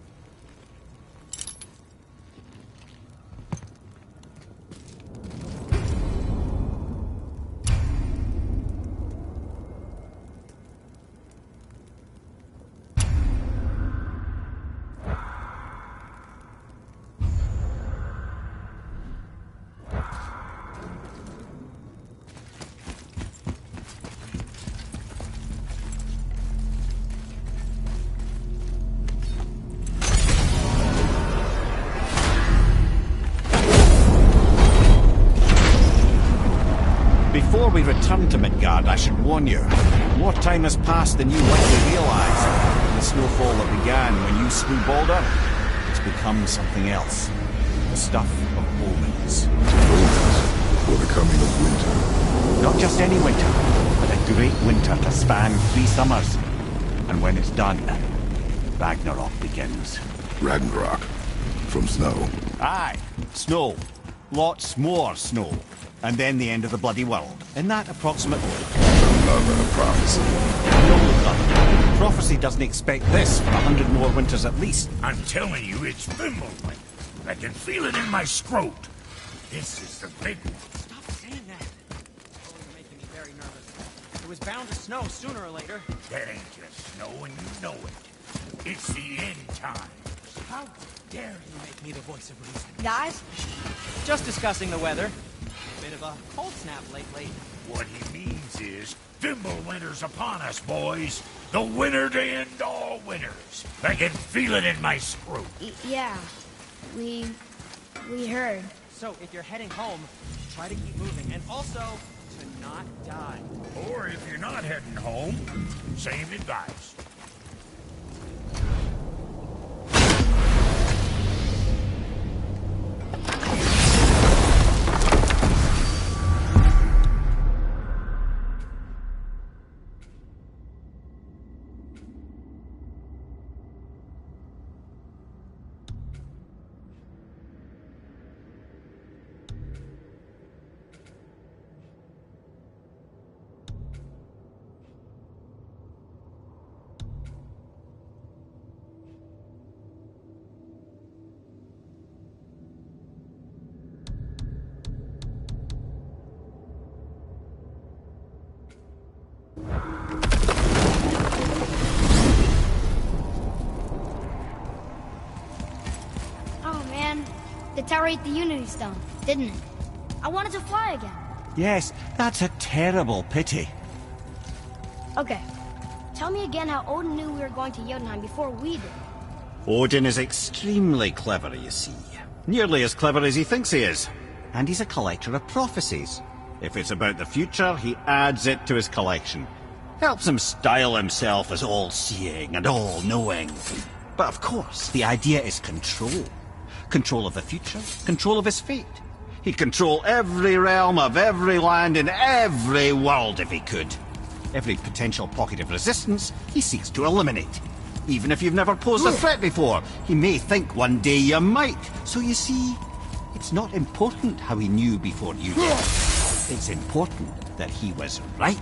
Before we return to Midgard, I should warn you. More time has passed than you likely realize. The snowfall that began when you slew Baldur has become something else. The stuff of omens. Omens for the coming of winter. Not just any winter, but a great winter to span 3 summers. And when it's done, Ragnarok begins. Ragnarok. From snow. Aye, snow. Lots more snow. And then the end of the bloody world. In that approximately... Another prophecy. No, Luthor. Prophecy doesn't expect this for 100 more winters at least. I'm telling you, it's Fimbulwinter. I can feel it in my scrot. This is the big one. Stop saying that. Oh, you're making me very nervous. It was bound to snow sooner or later. That ain't just snow, and you know it. It's the end time. How dare you make me the voice of reason? Guys, Just discussing the weather. Bit of a cold snap lately. What he means is, Fimbulwinter's upon us, boys. The winter to end all winters. I can feel it in my scrot. yeah. We heard. So, if you're heading home, try to keep moving. And also, to not die. Or if you're not heading home, same advice. Oh man, the tower ate the Unity Stone, didn't it? I wanted to fly again. Yes, that's a terrible pity. Okay, tell me again how Odin knew we were going to Jotunheim before we did. Odin is extremely clever, you see. Nearly as clever as he thinks he is. And he's a collector of prophecies. If it's about the future, he adds it to his collection. Helps him style himself as all-seeing and all-knowing. But of course, the idea is control. Control of the future, control of his fate. He'd control every realm of every land in every world if he could. Every potential pocket of resistance, he seeks to eliminate. Even if you've never posed a threat before, he may think one day you might. So you see, it's not important how he knew before you did. It's important that he was right.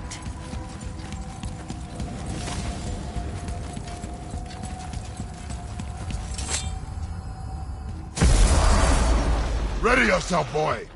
Ready yourself, boy!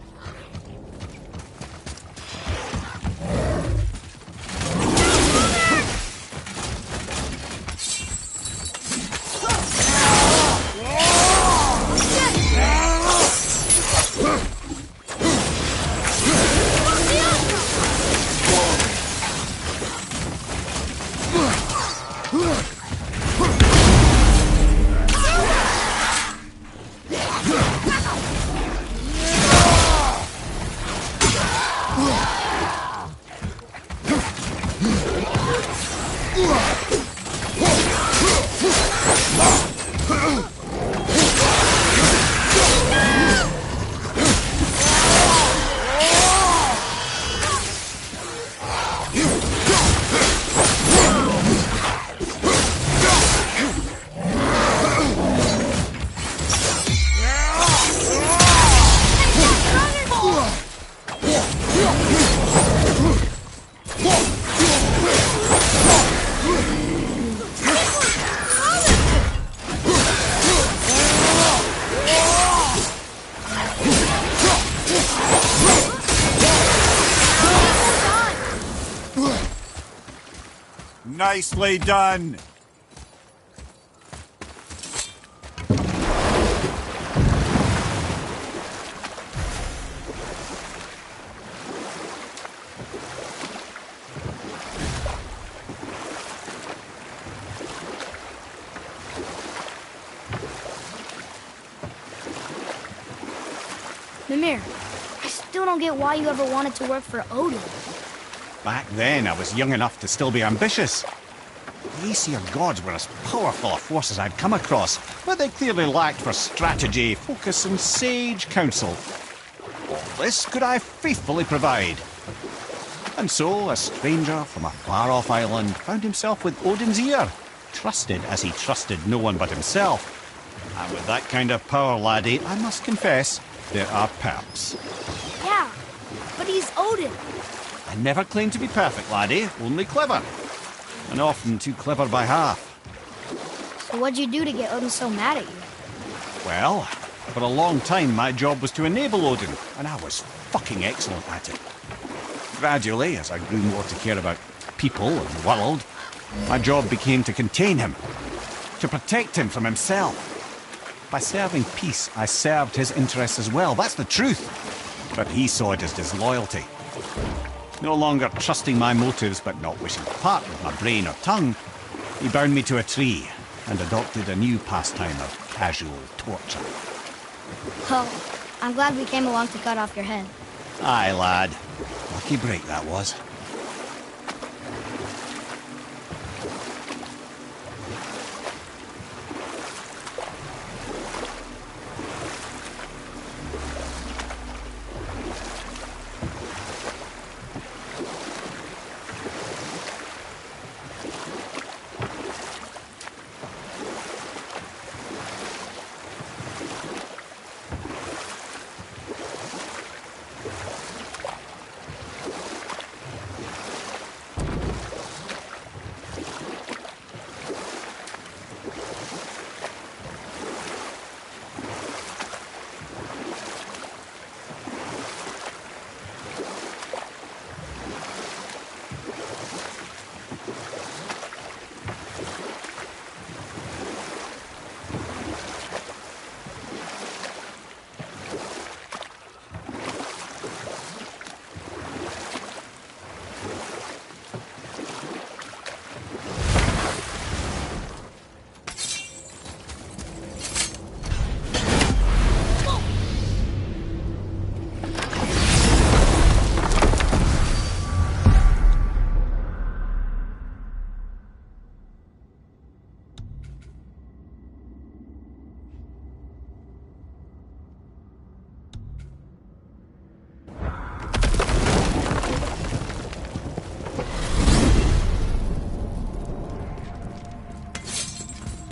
Nicely done! Mimir, I still don't get why you ever wanted to work for Odin. Back then, I was young enough to still be ambitious. The Aesir gods were as powerful a force as I'd come across, but they clearly lacked for strategy, focus, and sage counsel. All this could I faithfully provide. And so, a stranger from a far-off island found himself with Odin's ear, trusted as he trusted no one but himself. And with that kind of power, laddie, I must confess, there are perks. Yeah, but he's Odin. I never claimed to be perfect, laddie, only clever. And often too clever by half. So what'd you do to get Odin so mad at you? Well, For a long time, my job was to enable Odin, and I was fucking excellent at it. Gradually, as I grew more to care about people and the world, my job became to contain him, to protect him from himself. By serving peace, I served his interests as well, that's the truth. But he saw it as disloyalty. No longer trusting my motives, but not wishing to part with my brain or tongue, he bound me to a tree and adopted a new pastime of casual torture. Well, I'm glad we came along to cut off your head. Aye, lad. Lucky break that was.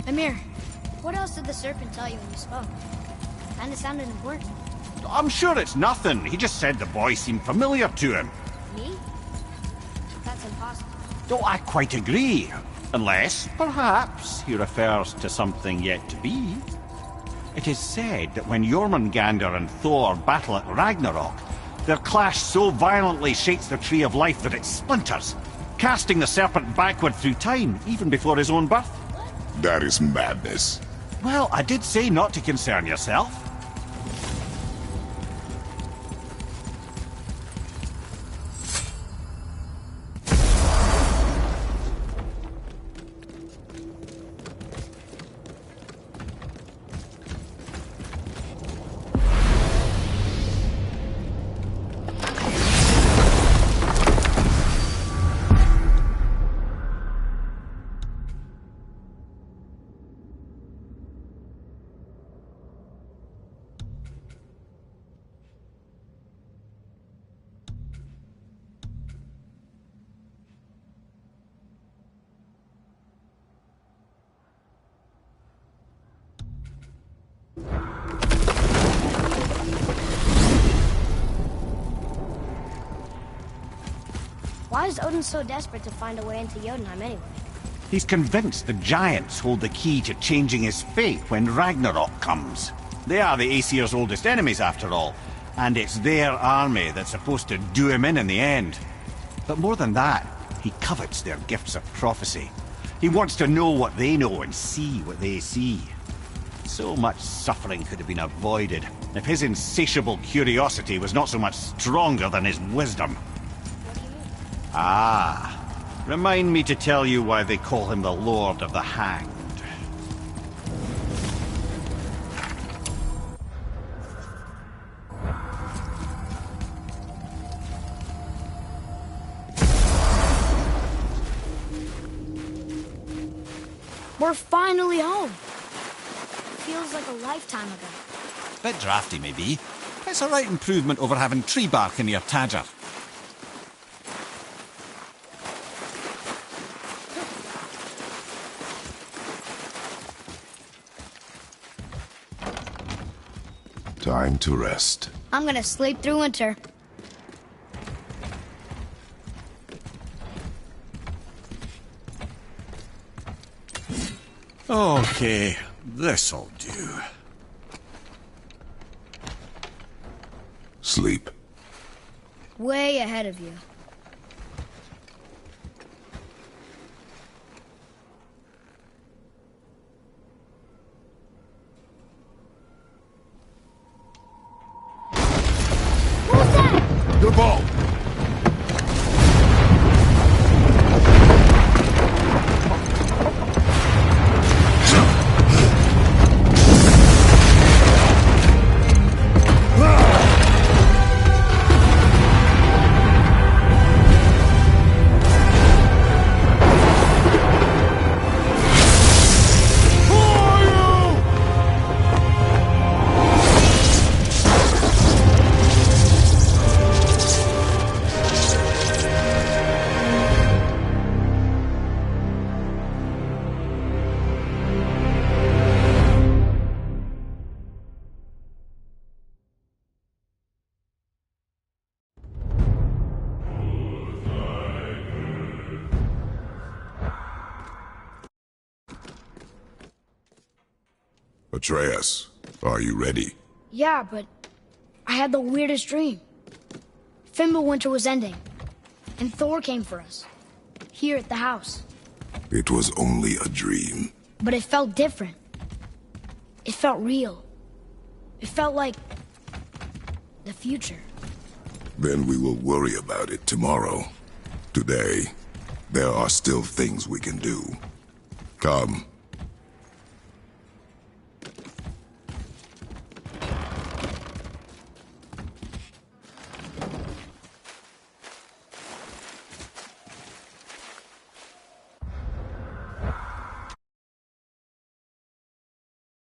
Mimir, what else did the serpent tell you when you spoke? Kinda sounded important. I'm sure it's nothing. He just said the boy seemed familiar to him. Me? That's impossible. Oh, I quite agree. Unless, perhaps, he refers to something yet to be. It is said that when Jormungandr and Thor battle at Ragnarok, their clash so violently shakes the Tree of Life that it splinters, casting the serpent backward through time, even before his own birth. That is madness. Well, I did say not to concern yourself. Why is Odin so desperate to find a way into Jotunheim anyway? He's convinced the giants hold the key to changing his fate when Ragnarok comes. They are the Aesir's oldest enemies, after all, and it's their army that's supposed to do him in the end. But more than that, he covets their gifts of prophecy. He wants to know what they know and see what they see. So much suffering could have been avoided if his insatiable curiosity was not so much stronger than his wisdom. Ah, remind me to tell you why they call him the Lord of the Hanged. We're finally home. Feels like a lifetime ago. Bit drafty, maybe. It's a right improvement over having tree bark in your Tadger. Time to rest. I'm gonna sleep through winter. Okay, this'll do. Sleep. Way ahead of you. What was that? Your ball! Atreus, are you ready? Yeah, but I had the weirdest dream. Fimbulwinter was ending, and Thor came for us. Here at the house. It was only a dream. But it felt different. It felt real. It felt like the future. Then we will worry about it tomorrow. Today, there are still things we can do. Come.